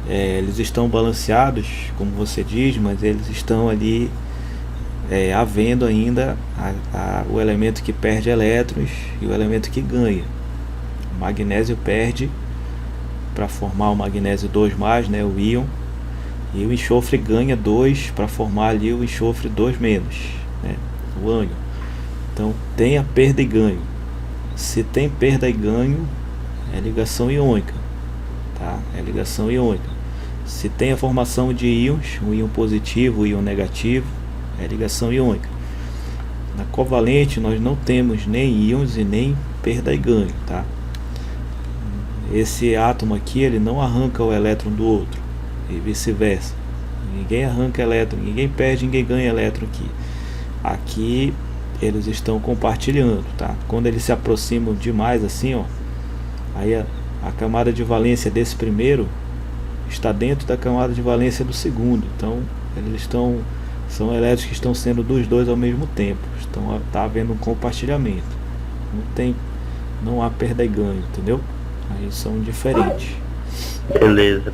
eles estão balanceados, como você diz, mas eles estão ali havendo ainda o elemento que perde elétrons e o elemento que ganha. O magnésio perde para formar o magnésio 2+, né, o íon, e o enxofre ganha 2 para formar ali o enxofre 2-, né, o ânion. Então tem a perda e ganho. Se tem perda e ganho, é ligação iônica, tá? É ligação iônica. Se tem a formação de íons, um íon positivo, um íon negativo, é ligação iônica. Na covalente nós não temos nem íons e nem perda e ganho, tá? Esse átomo aqui ele não arranca o elétron do outro e vice-versa. Ninguém arranca elétron, ninguém perde, ninguém ganha elétron aqui. Aqui eles estão compartilhando, tá? Quando eles se aproximam demais assim, ó, aí a camada de valência desse primeiro está dentro da camada de valência do segundo. Então eles são elétrons que estão sendo dos dois ao mesmo tempo. Está havendo um compartilhamento. Não há perda e ganho, entendeu? Aí são diferentes. Beleza.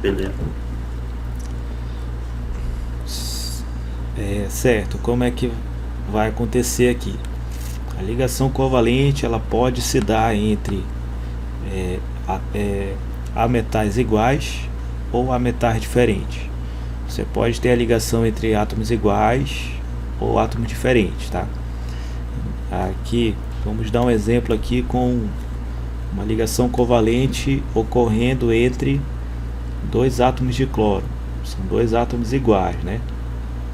Certo, como é que vai acontecer aqui? A ligação covalente ela pode se dar entre a metais iguais ou a metais diferentes. Você pode ter a ligação entre átomos iguais ou átomos diferentes, tá? Aqui vamos dar um exemplo aqui com uma ligação covalente ocorrendo entre dois átomos de cloro. São dois átomos iguais, né?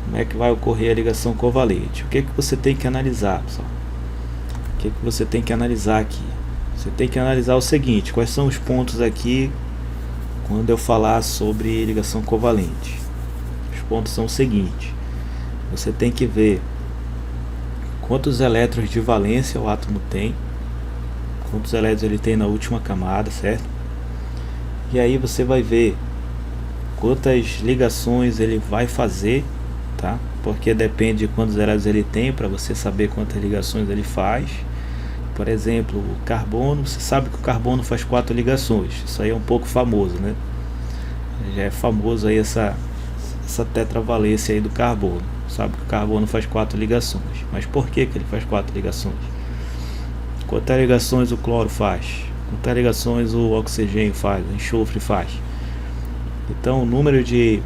Como é que vai ocorrer a ligação covalente? O que você tem que analisar, pessoal? O que você tem que analisar aqui? Você tem que analisar o seguinte: quais são os pontos aqui quando eu falar sobre ligação covalente? Os pontos são os seguintes: você tem que ver quantos elétrons de valência o átomo tem, quantos elétrons ele tem na última camada, certo? E aí você vai ver quantas ligações ele vai fazer, tá? Porque depende de quantos elétrons ele tem para você saber quantas ligações ele faz. Por exemplo, o carbono, você sabe que o carbono faz 4 ligações. Isso aí é um pouco famoso, né? Já é famoso aí essa tetravalência aí do carbono. Sabe que o carbono faz 4 ligações. Mas por que ele faz 4 ligações? Quantas ligações o cloro faz? Quantas ligações o oxigênio faz? O enxofre faz? Então o número de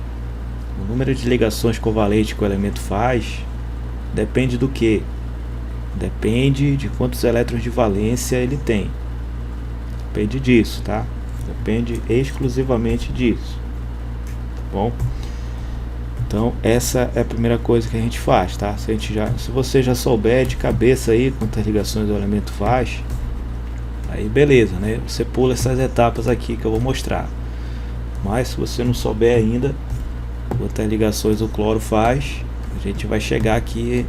ligações covalentes que o elemento faz depende do que? Depende de quantos elétrons de valência ele tem. Depende disso, tá? Depende exclusivamente disso. Tá bom? Então essa é a primeira coisa que a gente faz, tá? Se você já souber de cabeça aí quantas ligações o elemento faz, aí beleza, né? Você pula essas etapas aqui que eu vou mostrar. Mas se você não souber ainda quantas ligações o cloro faz, a gente vai chegar aqui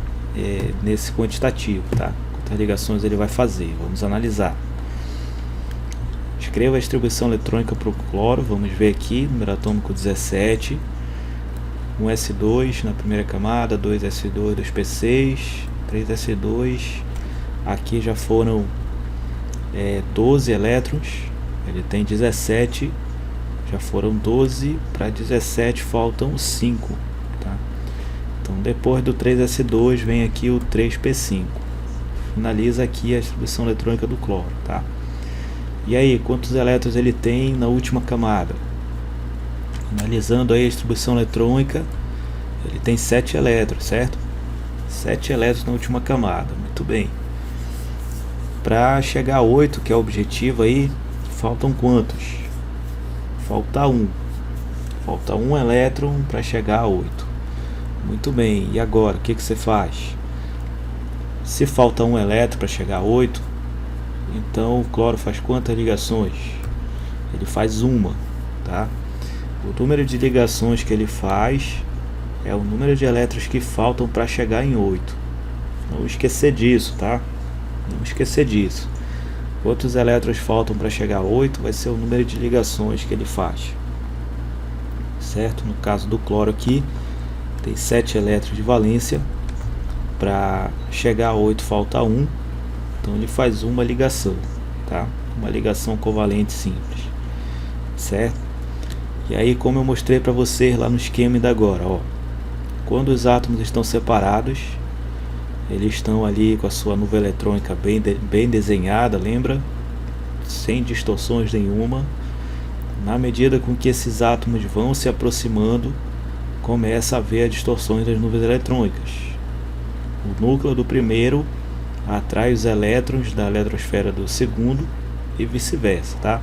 nesse quantitativo, tá? Quantas ligações ele vai fazer, vamos analisar. Escreva a distribuição eletrônica para o cloro, vamos ver aqui, número atômico 17, 1s2 na primeira camada, 2s2, 2p6, 3s2, aqui já foram 12 elétrons, ele tem 17, já foram 12, para 17 faltam 5, tá? Então depois do 3s2 vem aqui o 3p5, finaliza aqui a distribuição eletrônica do cloro, tá? E aí, quantos elétrons ele tem na última camada? Analisando aí a distribuição eletrônica, ele tem 7 elétrons, certo? 7 elétrons na última camada, muito bem. Para chegar a 8, que é o objetivo aí, faltam quantos? Falta 1. Falta 1 elétron para chegar a 8. Muito bem, e agora, o que você faz? Se falta 1 elétron para chegar a 8, então o cloro faz quantas ligações? Ele faz uma, tá? O número de ligações que ele faz é o número de elétrons que faltam para chegar em 8. Não esquecer disso, tá? Não esquecer disso. Quantos elétrons faltam para chegar a 8 vai ser o número de ligações que ele faz, certo? No caso do cloro aqui, tem 7 elétrons de valência. Para chegar a 8 falta 1. Então ele faz uma ligação, tá? Uma ligação covalente simples, certo? E aí, como eu mostrei para vocês lá no esquema ainda agora, ó, quando os átomos estão separados, eles estão ali com a sua nuvem eletrônica bem desenhada, lembra? Sem distorções nenhuma. Na medida com que esses átomos vão se aproximando, começa a haver as distorções das nuvens eletrônicas. O núcleo do primeiro atrai os elétrons da eletrosfera do segundo e vice-versa, tá?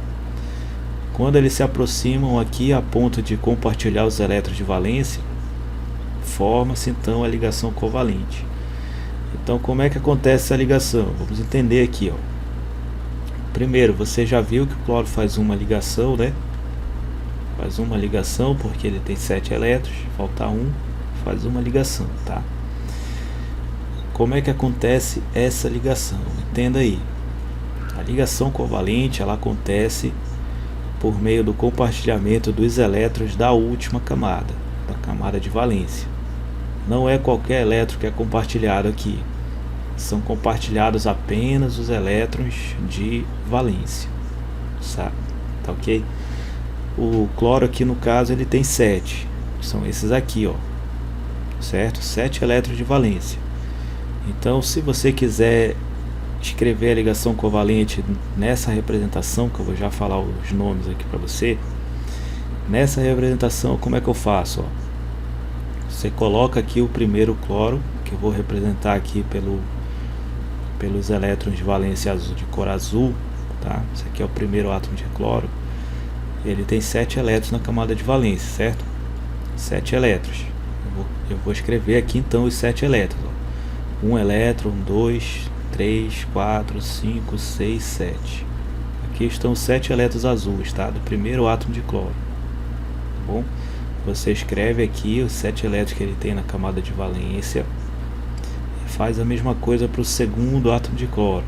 Quando eles se aproximam aqui a ponto de compartilhar os elétrons de valência, forma-se então a ligação covalente. Então, como é que acontece essa ligação? Vamos entender aqui, ó. Primeiro, você já viu que o cloro faz uma ligação, né? Faz uma ligação porque ele tem 7 elétrons, falta 1, faz uma ligação, tá? Como é que acontece essa ligação? Entenda aí. A ligação covalente, ela acontece por meio do compartilhamento dos elétrons da última camada, da camada de valência. Não é qualquer elétron que é compartilhado aqui. São compartilhados apenas os elétrons de valência, sabe? Tá ok? O cloro aqui no caso ele tem 7. São esses aqui, ó. Certo? 7 elétrons de valência. Então, se você quiser escrever a ligação covalente nessa representação, que eu vou já falar os nomes aqui para você, nessa representação, como é que eu faço? Ó? Você coloca aqui o primeiro cloro, que eu vou representar aqui pelos elétrons de valência azul, de cor azul, tá? Esse aqui é o primeiro átomo de cloro. Ele tem 7 elétrons na camada de valência, certo? 7 elétrons. Eu vou escrever aqui então os 7 elétrons. Ó. 1 elétron, 2, 3, 4, 5, 6, 7. Aqui estão os 7 elétrons azuis, tá? Do primeiro átomo de cloro. Tá bom? Você escreve aqui os 7 elétrons que ele tem na camada de valência. E faz a mesma coisa para o segundo átomo de cloro.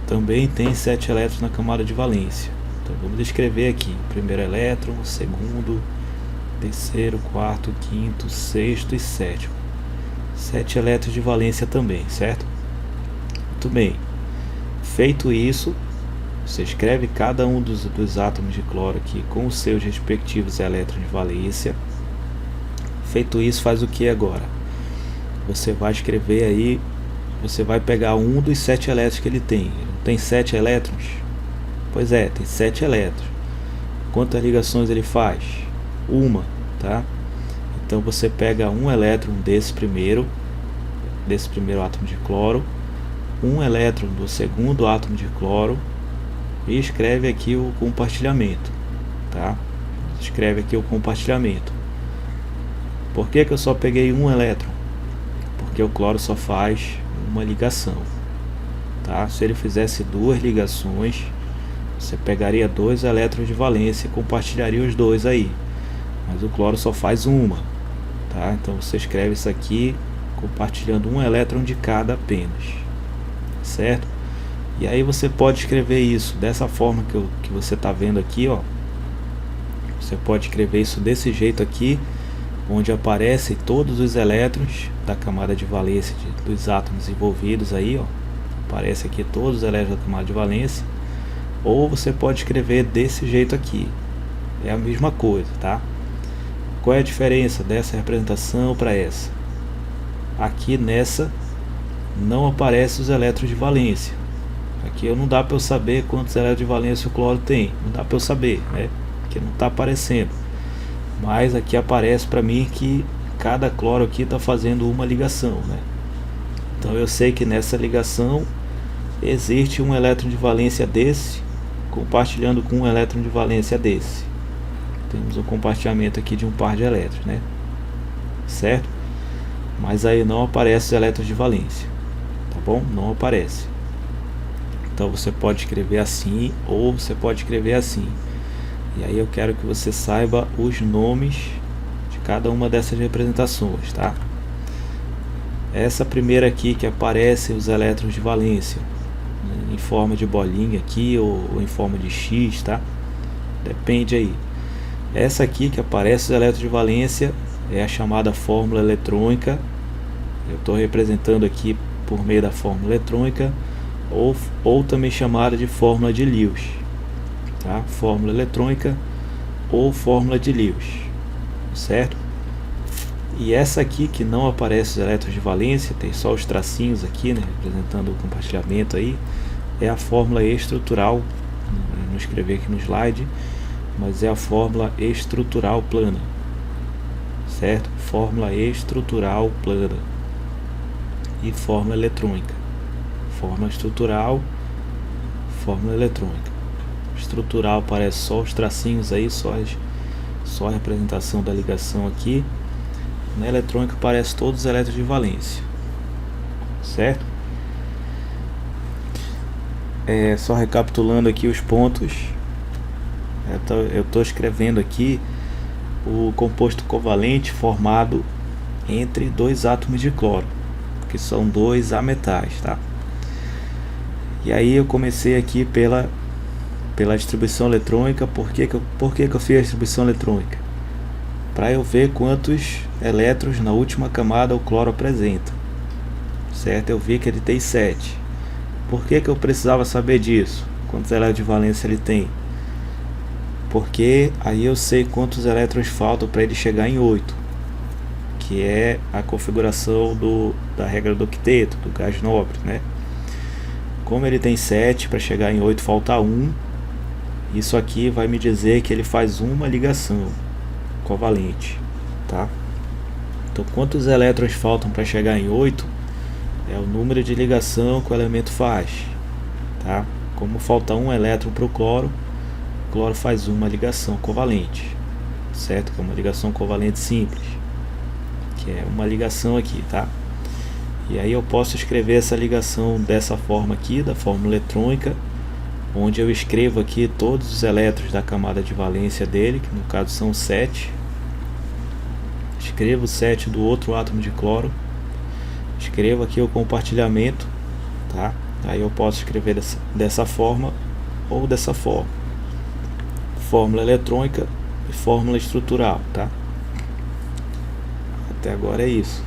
Também tem 7 elétrons na camada de valência. Então vamos escrever aqui: primeiro elétron, segundo, terceiro, quarto, quinto, sexto e sétimo. 7 elétrons de valência também, certo? Muito bem. Feito isso, você escreve cada um dos átomos de cloro aqui com os seus respectivos elétrons de valência. Feito isso, faz o que agora? Você vai escrever aí, você vai pegar um dos 7 elétrons que ele tem. Ele tem 7 elétrons? Pois é, tem 7 elétrons. Quantas ligações ele faz? Uma, tá? Então você pega um elétron desse primeiro átomo de cloro, um elétron do segundo átomo de cloro e escreve aqui o compartilhamento, tá? Escreve aqui o compartilhamento. Por que eu só peguei um elétron? Porque o cloro só faz uma ligação, tá? Se ele fizesse 2 ligações, você pegaria 2 elétrons de valência e compartilharia os 2 aí. Mas o cloro só faz uma, tá? Então você escreve isso aqui compartilhando um elétron de cada apenas, certo? E aí você pode escrever isso dessa forma que você está vendo aqui, ó. Você pode escrever isso desse jeito aqui, onde aparecem todos os elétrons da camada de valência dos átomos envolvidos aí, ó. aparece aqui todos os elétrons da camada de valência, ou você pode escrever desse jeito aqui, é a mesma coisa, tá? Qual é a diferença dessa representação para essa? Aqui nessa não aparecem os elétrons de valência, aqui não dá para eu saber quantos elétrons de valência o cloro tem, não dá para eu saber, né? Porque não está aparecendo, mas aqui aparece para mim que cada cloro aqui está fazendo uma ligação, né? Então eu sei que nessa ligação existe um elétron de valência desse compartilhando com um elétron de valência desse. Temos um compartilhamento aqui de um par de elétrons, né? Certo? Mas aí não aparece os elétrons de valência, tá bom? Não aparece. Então você pode escrever assim ou você pode escrever assim. E aí eu quero que você saiba os nomes de cada uma dessas representações, tá? Essa primeira aqui que aparece os elétrons de valência, né, em forma de bolinha aqui ou em forma de X, tá? Depende aí. Essa aqui que aparece os elétrons de valência é a chamada fórmula eletrônica. Eu estou representando aqui por meio da fórmula eletrônica, ou também chamada de fórmula de Lewis, tá? Fórmula eletrônica ou fórmula de Lewis, certo? E essa aqui que não aparece os elétrons de valência, tem só os tracinhos aqui, né, representando o compartilhamento aí, é a fórmula estrutural. Não escrevi aqui no slide, mas é a fórmula estrutural plana, certo? Fórmula estrutural plana e fórmula eletrônica. Fórmula estrutural, fórmula eletrônica. Estrutural aparece só os tracinhos aí, só a representação da ligação aqui. Na eletrônica aparece todos os elétrons de valência, certo? Só recapitulando aqui os pontos, eu estou escrevendo aqui o composto covalente formado entre dois átomos de cloro, que são dois ametais, tá? E aí eu comecei aqui pela distribuição eletrônica. Por que que eu fiz a distribuição eletrônica? Para eu ver quantos elétrons na última camada o cloro apresenta, certo? Eu vi que ele tem 7. Por que que eu precisava saber disso? Quantos elétrons de valência ele tem? Porque aí eu sei quantos elétrons faltam para ele chegar em 8, que é a configuração da regra do octeto, do gás nobre, né? Como ele tem 7, para chegar em 8 falta 1. Isso aqui vai me dizer que ele faz uma ligação covalente, tá? Então quantos elétrons faltam para chegar em 8 é o número de ligação que o elemento faz, tá? Como falta um elétron para o cloro faz uma ligação covalente, certo? Que é uma ligação covalente simples, que é uma ligação aqui, tá? E aí eu posso escrever essa ligação dessa forma aqui, da fórmula eletrônica, onde eu escrevo aqui todos os elétrons da camada de valência dele, que no caso são 7. Escrevo 7 do outro átomo de cloro, escrevo aqui o compartilhamento, tá? Aí eu posso escrever dessa forma ou dessa forma, fórmula eletrônica e fórmula estrutural, tá? Até agora é isso.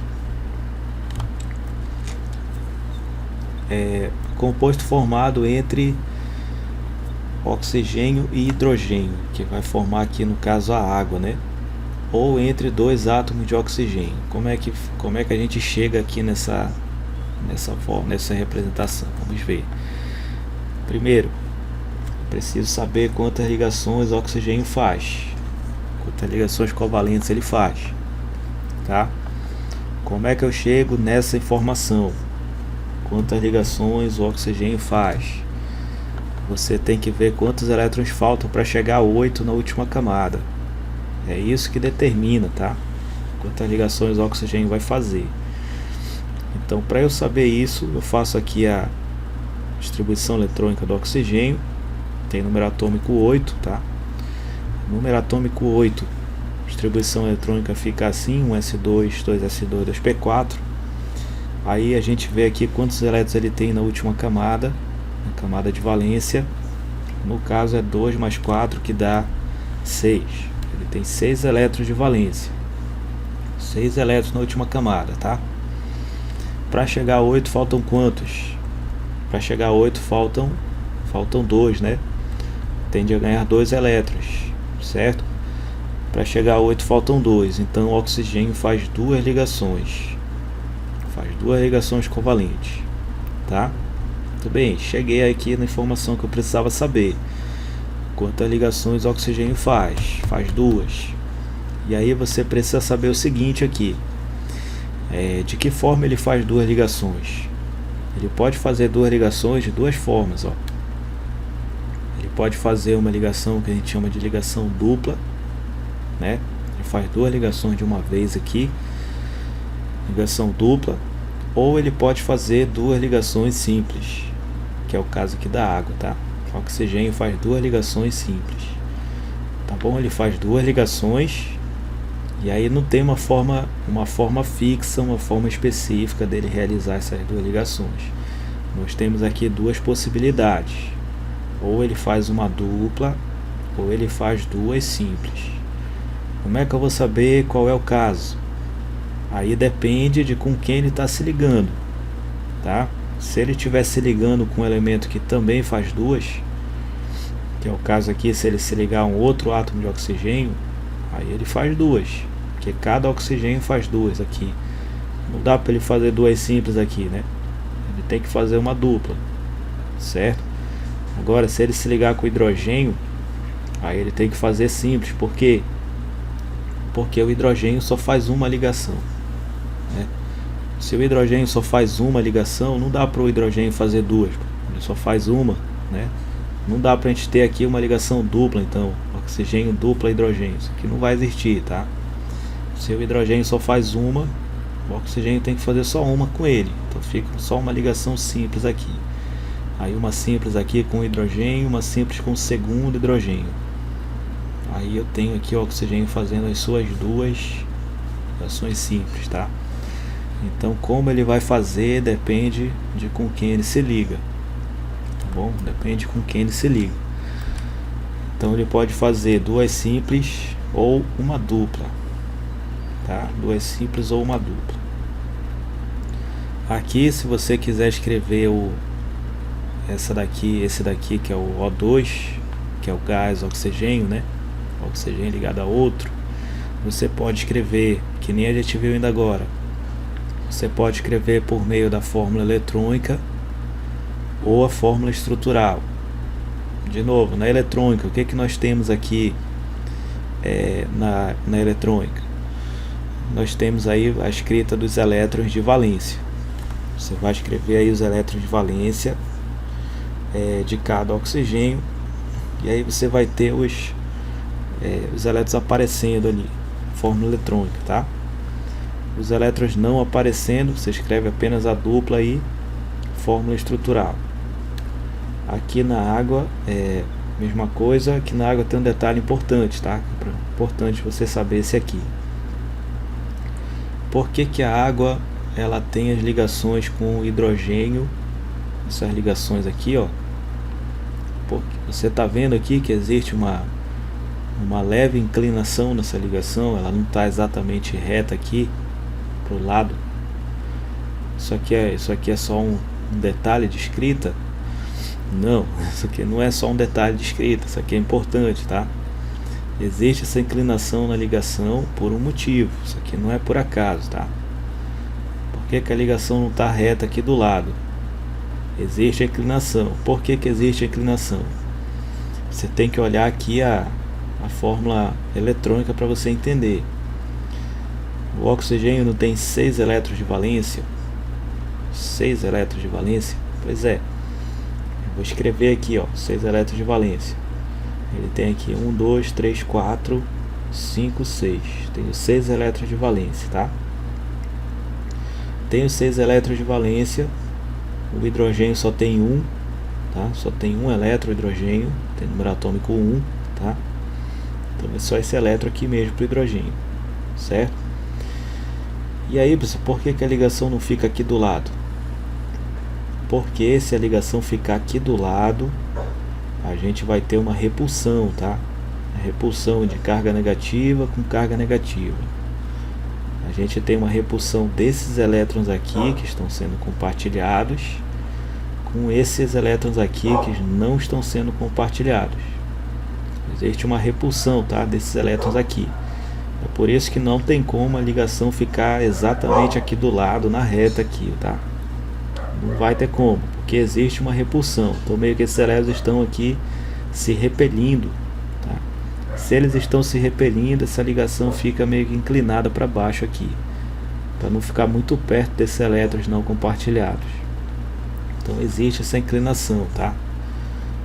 Composto formado entre oxigênio e hidrogênio, que vai formar aqui no caso a água, né? Ou entre dois átomos de oxigênio. Como é que a gente chega aqui nessa representação? Vamos ver. Primeiro, preciso saber quantas ligações o oxigênio faz, quantas ligações covalentes ele faz, tá? Como é que eu chego nessa informação? Quantas ligações o oxigênio faz? Você tem que ver quantos elétrons faltam para chegar a 8 na última camada. É isso que determina, tá? Quantas ligações o oxigênio vai fazer. Então, para eu saber isso, eu faço aqui a distribuição eletrônica do oxigênio. Tem número atômico 8, tá? Número atômico 8. Distribuição eletrônica fica assim: 1s2, 2s2, 2p4. Aí a gente vê aqui quantos elétrons ele tem na última camada, na camada de valência. No caso é 2 mais 4, que dá 6. Ele tem 6 elétrons de valência, 6 elétrons na última camada, tá? Para chegar a 8 faltam quantos? para chegar a 8 faltam 2, né? Tende a ganhar 2 elétrons, certo? Para chegar a 8 faltam 2, então o oxigênio faz 2 ligações. Faz 2 ligações covalentes, tá? Muito bem, cheguei aqui na informação que eu precisava saber. Quantas ligações o oxigênio faz? Faz 2. E aí você precisa saber o seguinte aqui. De que forma ele faz 2 ligações? Ele pode fazer 2 ligações de 2 formas, ó. Ele pode fazer uma ligação que a gente chama de ligação dupla, né? Ele faz 2 ligações de uma vez aqui, ligação dupla, ou ele pode fazer 2 ligações simples, que é o caso aqui da água, tá? O oxigênio faz 2 ligações simples, tá bom? Ele faz 2 ligações e aí não tem uma forma fixa, uma forma específica dele realizar essas 2 ligações. Nós temos aqui 2 possibilidades: ou ele faz uma dupla, ou ele faz 2 simples. Como é que eu vou saber qual é o caso? Aí depende de com quem ele está se ligando, tá? Se ele estiver se ligando com um elemento que também faz 2, que é o caso aqui, se ele se ligar a um outro átomo de oxigênio, aí ele faz 2, porque cada oxigênio faz 2 aqui. Não dá para ele fazer 2 simples aqui, né? Ele tem que fazer uma dupla, certo? Agora, se ele se ligar com o hidrogênio, aí ele tem que fazer simples. Por quê? Porque o hidrogênio só faz uma ligação, né? Se o hidrogênio só faz uma ligação, não dá para o hidrogênio fazer 2, ele só faz uma, né? Não dá para a gente ter aqui uma ligação dupla, então, oxigênio dupla hidrogênio, isso aqui não vai existir, tá? Se o hidrogênio só faz uma, o oxigênio tem que fazer só uma com ele, então fica só uma ligação simples aqui. Aí uma simples aqui com hidrogênio, uma simples com o segundo hidrogênio. Aí eu tenho aqui o oxigênio fazendo as suas 2 ligações simples, tá? Então como ele vai fazer depende de com quem ele se liga, tá bom? Depende com quem ele se liga. Então ele pode fazer 2 simples ou uma dupla, tá? 2 simples ou uma dupla. Aqui, se você quiser escrever esse daqui que é o O2, que é o gás oxigênio, né? Oxigênio ligado a outro, você pode escrever, que nem a gente viu ainda agora, você pode escrever por meio da fórmula eletrônica ou a fórmula estrutural. De novo, na eletrônica, o que nós temos aqui na eletrônica? Nós temos aí a escrita dos elétrons de valência. Você vai escrever aí os elétrons de valência de cada oxigênio, e aí você vai ter os elétrons aparecendo ali, fórmula eletrônica, tá? Os elétrons não aparecendo, você escreve apenas a dupla aí, fórmula estrutural. Aqui na água mesma coisa. Aqui na água tem um detalhe importante, tá? Importante você saber esse aqui. Por que que a água ela tem as ligações com o hidrogênio? Essas ligações aqui, ó. Porque você está vendo aqui que existe uma leve inclinação nessa ligação. Ela não está exatamente reta aqui para o lado. Isso aqui é só um detalhe de escrita? Não, isso aqui não é só um detalhe de escrita. Isso aqui é importante, tá? Existe essa inclinação na ligação por um motivo. Isso aqui não é por acaso, tá? Por que que a ligação não está reta aqui do lado? Existe a inclinação. Por que que existe a inclinação? Você tem que olhar aqui a fórmula eletrônica para você entender. O oxigênio não tem 6 elétrons de valência? 6 elétrons de valência? Pois é. Eu vou escrever aqui, ó, 6 elétrons de valência. Ele tem aqui 1, 2, 3, 4, 5, 6. Tenho 6 elétrons de valência, tá? Tenho 6 elétrons de valência. O hidrogênio só tem 1, tá? Só tem 1 elétron hidrogênio, tem número atômico 1, tá? Então é só esse elétron aqui mesmo para o hidrogênio, certo? E aí, pessoal, por que que a ligação não fica aqui do lado? Porque se a ligação ficar aqui do lado, a gente vai ter uma repulsão, tá? A repulsão de carga negativa com carga negativa. A gente tem uma repulsão desses elétrons aqui que estão sendo compartilhados com esses elétrons aqui que não estão sendo compartilhados. Existe uma repulsão, tá, desses elétrons aqui. É por isso que não tem como a ligação ficar exatamente aqui do lado, na reta aqui, tá? Não vai ter como, porque existe uma repulsão. Então meio que esses elétrons estão aqui se repelindo, tá? Se eles estão se repelindo, essa ligação fica meio que inclinada para baixo aqui, para não ficar muito perto desses elétrons não compartilhados. Então existe essa inclinação, tá?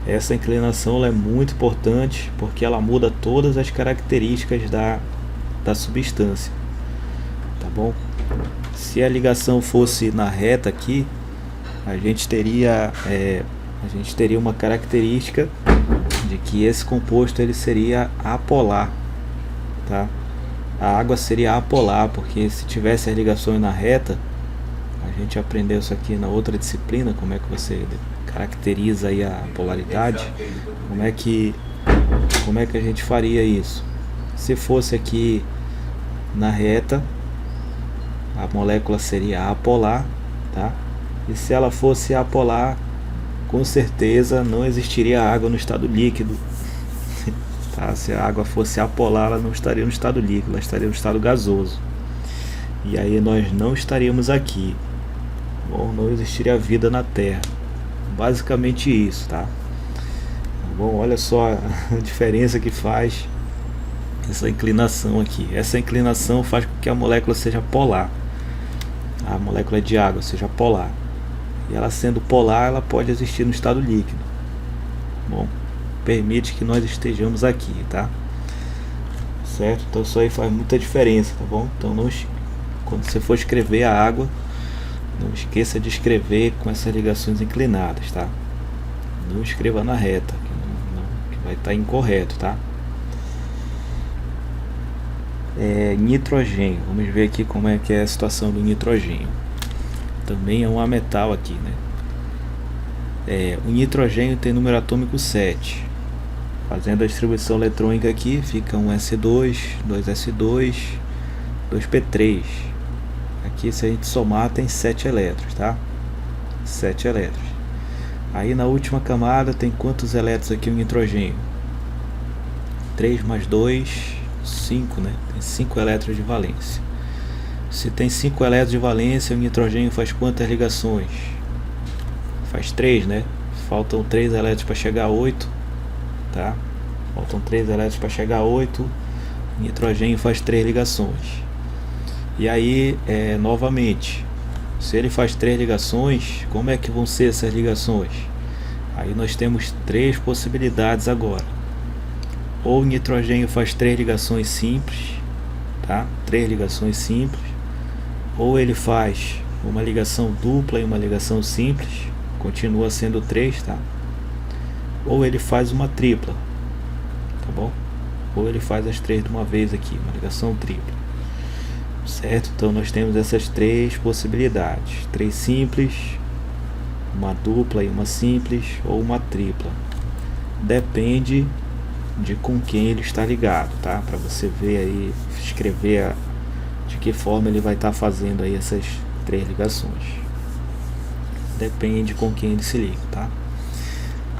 Essa inclinação ela é muito importante porque ela muda todas as características da substância, tá bom? Se a ligação fosse na reta aqui, a gente teria uma característica de que esse composto ele seria apolar, tá? A água seria apolar, porque se tivesse as ligações na reta, a gente aprendeu isso aqui na outra disciplina, como é que você caracteriza aí a polaridade, como é que a gente faria isso. Se fosse aqui na reta, a molécula seria apolar, tá? E se ela fosse apolar, com certeza não existiria água no estado líquido, tá? Se a água fosse apolar, ela não estaria no estado líquido, ela estaria no estado gasoso. E aí nós não estaríamos aqui. Bom, não existiria vida na Terra. Basicamente isso, tá? Bom, olha só a diferença que faz essa inclinação aqui. Essa inclinação faz com que a molécula seja polar. A molécula de água seja polar. E ela sendo polar, ela pode existir no estado líquido. Bom, permite que nós estejamos aqui, tá? Certo? Então isso aí faz muita diferença, tá bom? Então quando você for escrever a água, não esqueça de escrever com essas ligações inclinadas, tá? Não escreva na reta, que vai estar incorreto, tá? Nitrogênio, vamos ver aqui como é que é a situação do nitrogênio. Também é um ametal aqui, né? O nitrogênio tem número atômico 7. Fazendo a distribuição eletrônica aqui, fica um S2, 2S2, 2P3. Aqui, se a gente somar, tem 7 elétrons, tá? 7 elétrons. Aí na última camada tem quantos elétrons aqui o nitrogênio? 3 mais 2, 5, né? Tem 5 elétrons de valência. Se tem 5 elétrons de valência, o nitrogênio faz quantas ligações? Faz 3, né? Faltam 3 elétrons para chegar a 8, tá? Faltam 3 elétrons para chegar a 8. O nitrogênio faz 3 ligações. E aí, novamente, se ele faz 3 ligações, como é que vão ser essas ligações? Aí nós temos 3 possibilidades agora. Ou o nitrogênio faz 3 ligações simples, tá? 3 ligações simples. Ou ele faz uma ligação dupla e uma ligação simples, continua sendo 3, tá? Ou ele faz uma tripla, tá bom? Ou ele faz as 3 de uma vez aqui, uma ligação tripla. Certo? Então nós temos essas 3 possibilidades: 3 simples, uma dupla e uma simples, ou uma tripla. Depende de com quem ele está ligado, tá? Para você ver aí, escrever de que forma ele vai estar fazendo aí essas 3 ligações. Depende com quem ele se liga, tá?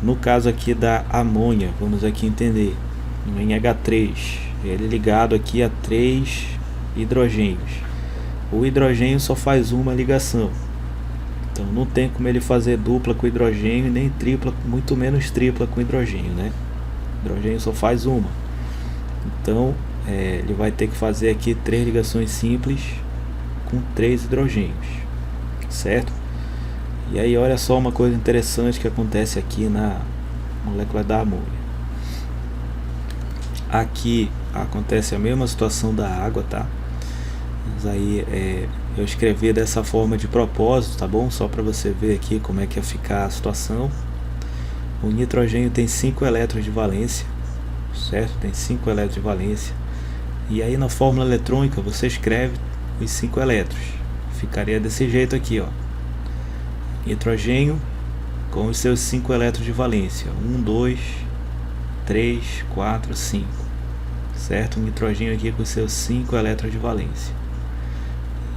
No caso aqui da amônia, vamos aqui entender, no NH3, ele é ligado aqui a 3 hidrogênios. O hidrogênio só faz uma ligação, então não tem como ele fazer dupla com hidrogênio, nem tripla, muito menos tripla com hidrogênio, né? O hidrogênio só faz uma, então ele vai ter que fazer aqui 3 ligações simples com 3 hidrogênios, certo? E aí olha só uma coisa interessante que acontece aqui na molécula da amônia. Aqui acontece a mesma situação da água, tá? Mas aí eu escrevi dessa forma de propósito, tá bom? Só para você ver aqui como é que ia ficar a situação. O nitrogênio tem 5 elétrons de valência, certo? Tem 5 elétrons de valência. E aí na fórmula eletrônica você escreve os 5 elétrons. Ficaria desse jeito aqui, ó. Nitrogênio com os seus 5 elétrons de valência. 1, 2, 3, 4, 5. Certo? O nitrogênio aqui com os seus 5 elétrons de valência.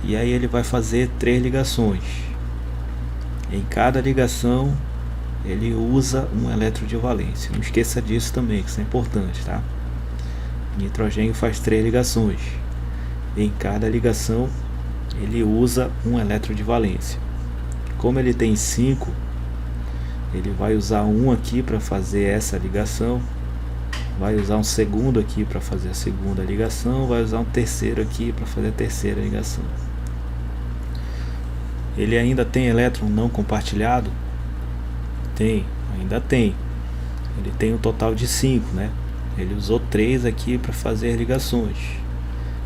E aí ele vai fazer 3 ligações. Em cada ligação ele usa um elétron de valência. Não esqueça disso também, que isso é importante, tá? O nitrogênio faz 3 ligações. Em cada ligação ele usa um elétron de valência. Como ele tem 5, ele vai usar um aqui para fazer essa ligação, vai usar um segundo aqui para fazer a segunda ligação, vai usar um terceiro aqui para fazer a terceira ligação. Ele ainda tem elétron não compartilhado? Tem, ainda tem. Ele tem um total de 5, né? Ele usou 3 aqui para fazer ligações.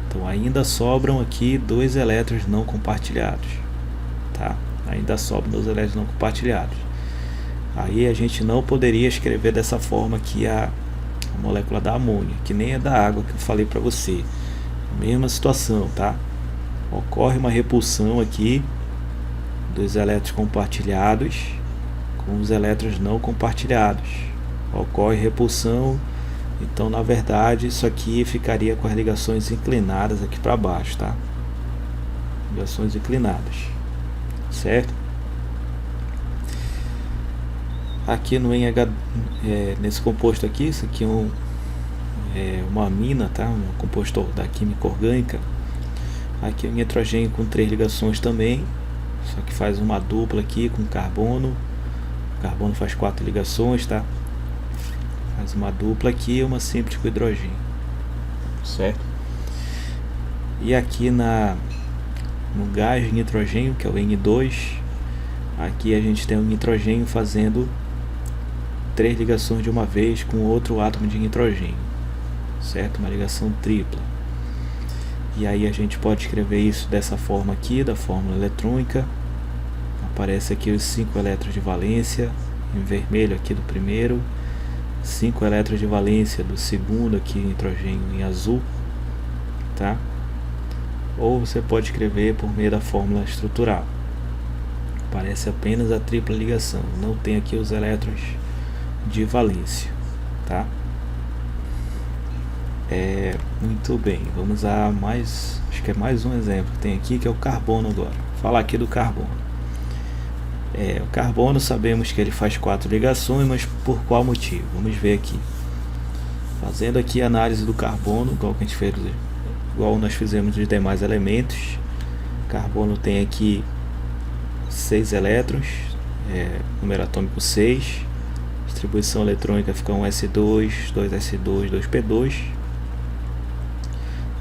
Então ainda sobram aqui 2 elétrons não compartilhados, tá? Ainda sobram 2 elétrons não compartilhados. Aí a gente não poderia escrever dessa forma aqui a molécula da amônia, que nem é da água que eu falei para você. Mesma situação, tá? Ocorre uma repulsão aqui dos elétrons compartilhados com os elétrons não compartilhados. Ocorre repulsão, então na verdade isso aqui ficaria com as ligações inclinadas aqui para baixo, tá? Ligações inclinadas, certo? Aqui no NH, nesse composto aqui, isso aqui é uma amina, tá? Um composto da química orgânica. Aqui é um nitrogênio com 3 ligações também, só que faz uma dupla aqui com carbono. O carbono faz 4 ligações, tá? Faz uma dupla aqui e uma simples com hidrogênio, certo? E aqui no gás de nitrogênio, que é o N2, aqui a gente tem o nitrogênio fazendo 3 ligações de uma vez com outro átomo de nitrogênio, certo? Uma ligação tripla. E aí a gente pode escrever isso dessa forma aqui, da fórmula eletrônica. Aparece aqui os 5 elétrons de valência em vermelho aqui do primeiro, 5 elétrons de valência do segundo aqui, nitrogênio em azul, tá? Ou você pode escrever por meio da fórmula estrutural. Aparece apenas a tripla ligação, não tem aqui os elétrons de valência, tá? Muito bem, vamos a mais, acho que é mais um exemplo que tem aqui, que é o carbono agora. Vou falar aqui do carbono. O carbono sabemos que ele faz 4 ligações, mas por qual motivo? Vamos ver aqui. Fazendo aqui a análise do carbono, igual que a gente fez, igual nós fizemos dos demais elementos. O carbono tem aqui 6 elétrons, número atômico 6, distribuição eletrônica fica 1s2, 2s2, 2p2.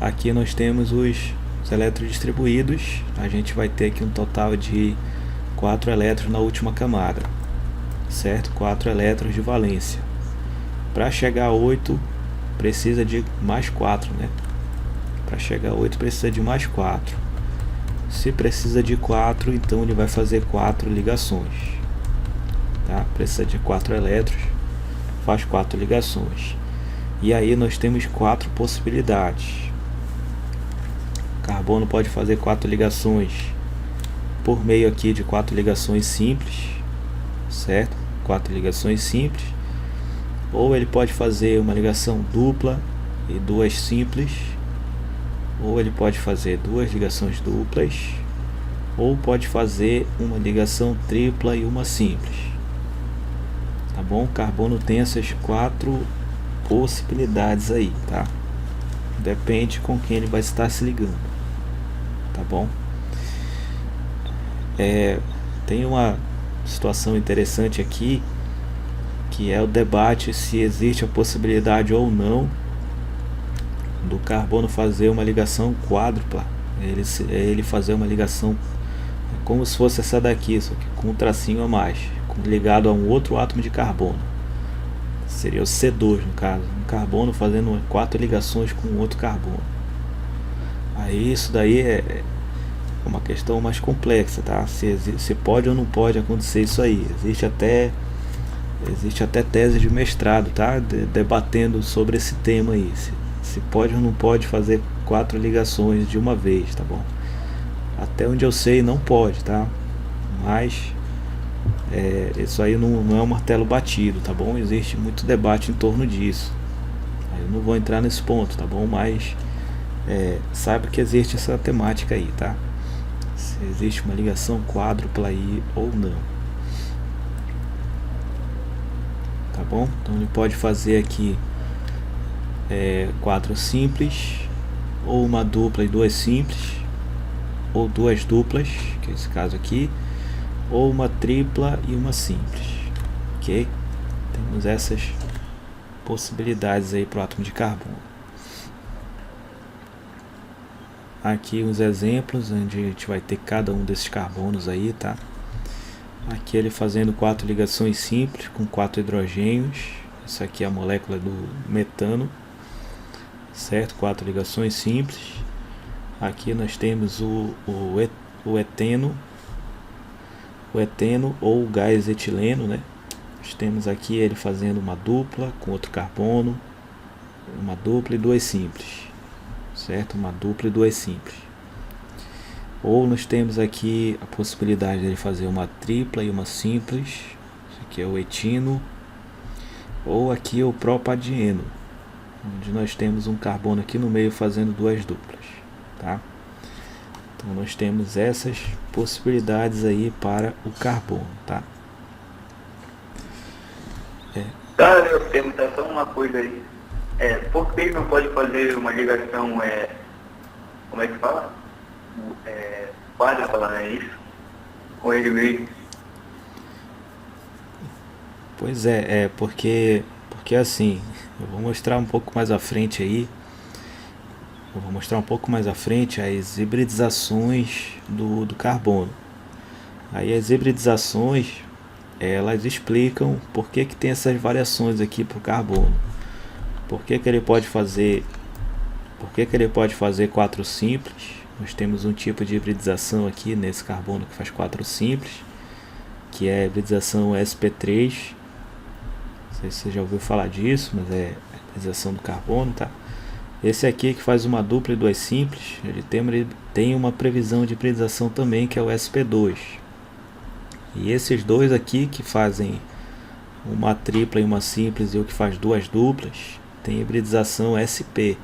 Aqui nós temos os elétrons distribuídos, a gente vai ter aqui um total de 4 elétrons na última camada, certo? 4 elétrons de valência. Para chegar a 8 precisa de mais 4, né? Para chegar a 8 precisa de mais 4. Se precisa de 4, então ele vai fazer 4 ligações, tá? Precisa de 4 elétrons, faz 4 ligações. E aí nós temos 4 possibilidades. O carbono pode fazer 4 ligações por meio aqui de 4 ligações simples, certo? 4 ligações simples. Ou ele pode fazer uma ligação dupla e 2 simples. Ou ele pode fazer 2 ligações duplas, ou pode fazer uma ligação tripla e uma simples, tá bom? O carbono tem essas 4 possibilidades aí, tá? Depende com quem ele vai estar se ligando, tá bom? Tem uma situação interessante aqui, que é o debate se existe a possibilidade ou não do carbono fazer uma ligação quádrupla, ele fazer uma ligação como se fosse essa daqui, só que com um tracinho a mais, ligado a um outro átomo de carbono. Seria o C2 no caso, um carbono fazendo 4 ligações com outro carbono. Aí isso daí é uma questão mais complexa, tá? Se pode ou não pode acontecer isso aí. Existe até tese de mestrado, tá? Debatendo sobre esse tema aí. Se pode ou não pode fazer 4 ligações de uma vez, tá bom? Até onde eu sei não pode, tá? Mas isso aí não é um martelo batido, tá bom? Existe muito debate em torno disso. Eu não vou entrar nesse ponto, tá bom? Mas saiba que existe essa temática aí, tá? Se existe uma ligação quádrupla aí ou não. bom? Então ele pode fazer aqui 4 simples, ou uma dupla e 2 simples, ou 2 duplas, que é esse caso aqui, ou uma tripla e uma simples, ok? Temos essas possibilidades aí para o átomo de carbono. Aqui os exemplos onde a gente vai ter cada um desses carbonos aí, tá? Aqui ele fazendo 4 ligações simples com 4 hidrogênios. Isso aqui é a molécula do metano, certo? 4 ligações simples. Aqui nós temos o eteno ou o gás etileno, né? Nós temos aqui ele fazendo uma dupla com outro carbono, uma dupla e 2 simples, certo? Uma dupla e 2 simples. Ou nós temos aqui a possibilidade de ele fazer uma tripla e uma simples. Isso aqui é o etino. Ou aqui o propadieno, onde nós temos um carbono aqui no meio fazendo 2 duplas, tá? Então nós temos essas possibilidades aí para o carbono, tá? Cara, eu perguntar só uma coisa aí. Por que não pode fazer uma ligação, como é que fala? Quádrupla, é isso? Com ele mesmo? Pois porque assim, eu vou mostrar um pouco mais à frente aí. Eu vou mostrar um pouco mais à frente as hibridizações do carbono. Aí as hibridizações, elas explicam por que tem essas variações aqui para o carbono. Por que ele pode fazer 4 simples? Nós temos um tipo de hibridização aqui nesse carbono que faz 4 simples, que é a hibridização sp3. Não sei se você já ouviu falar disso, mas é a hibridização do carbono, tá? Esse aqui que faz uma dupla e 2 simples, ele tem uma previsão de hibridização também, que é o sp2. E esses dois aqui que fazem uma tripla e uma simples e o que faz 2 duplas, tem hibridização sp.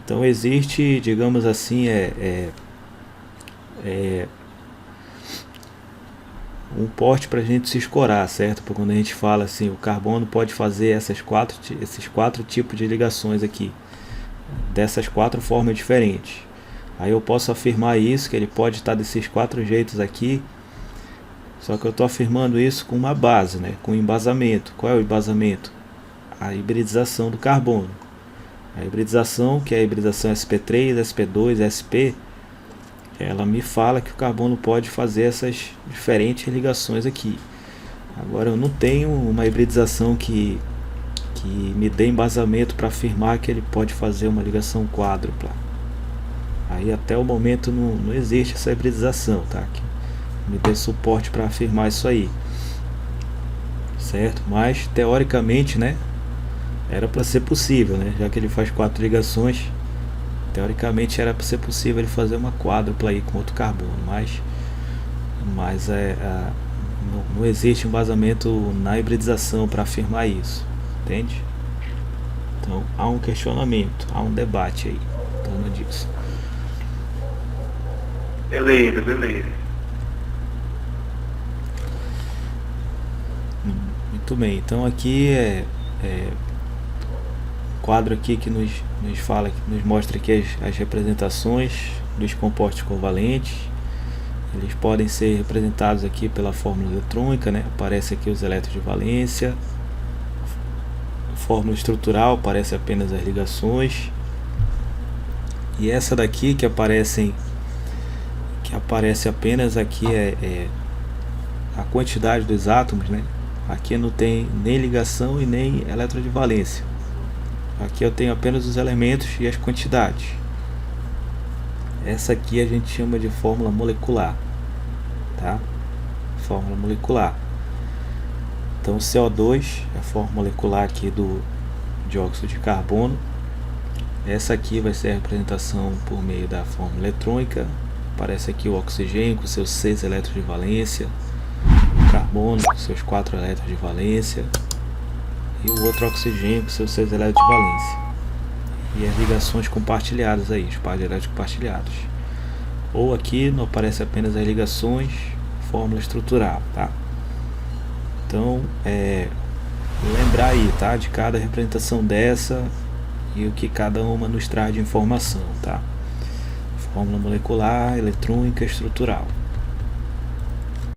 Então existe, digamos assim, um porte para a gente se escorar, certo? Porque quando a gente fala assim, o carbono pode fazer esses 4 tipos de ligações aqui, dessas 4 formas diferentes. Aí eu posso afirmar isso, que ele pode estar desses 4 jeitos aqui, só que eu estou afirmando isso com uma base, né? Com embasamento. Qual é o embasamento? A hibridização do carbono. A hibridização, que é a hibridização sp3, sp2, sp, ela me fala que o carbono pode fazer essas diferentes ligações aqui. Agora eu não tenho uma hibridização que me dê embasamento para afirmar que ele pode fazer uma ligação quádrupla. Aí até o momento não existe essa hibridização, tá? Que me dê suporte para afirmar isso aí, certo? Mas teoricamente, né, era para ser possível, né? Já que ele faz 4 ligações, teoricamente era para ser possível ele fazer uma quádrupla aí com outro carbono, mas não existe embasamento na hibridização para afirmar isso, entende? Então há um questionamento, há um debate aí em torno disso. Beleza. Muito bem, então aqui quadro aqui que nos fala, que nos mostra aqui as representações dos compostos covalentes. Eles podem ser representados aqui pela fórmula eletrônica, né? Aparece aqui os elétrons de valência. A fórmula estrutural aparece apenas as ligações. E essa daqui que aparece apenas aqui a quantidade dos átomos, né? Aqui não tem nem ligação e nem elétron de valência. Aqui eu tenho apenas os elementos e as quantidades. Essa aqui a gente chama de fórmula molecular, tá? Fórmula molecular. Então CO2 é a fórmula molecular aqui do dióxido de carbono. Essa aqui vai ser a representação por meio da fórmula eletrônica. Aparece aqui o oxigênio com seus 6 elétrons de valência, o carbono com seus 4 elétrons de valência, e o outro oxigênio com seus 6 elétrons de valência. E as ligações compartilhadas aí, os pares de elétrons compartilhados. Ou aqui não aparece apenas as ligações, fórmula estrutural, tá? Então, lembrar aí, tá? De cada representação dessa e o que cada uma nos traz de informação, tá? Fórmula molecular, eletrônica, estrutural.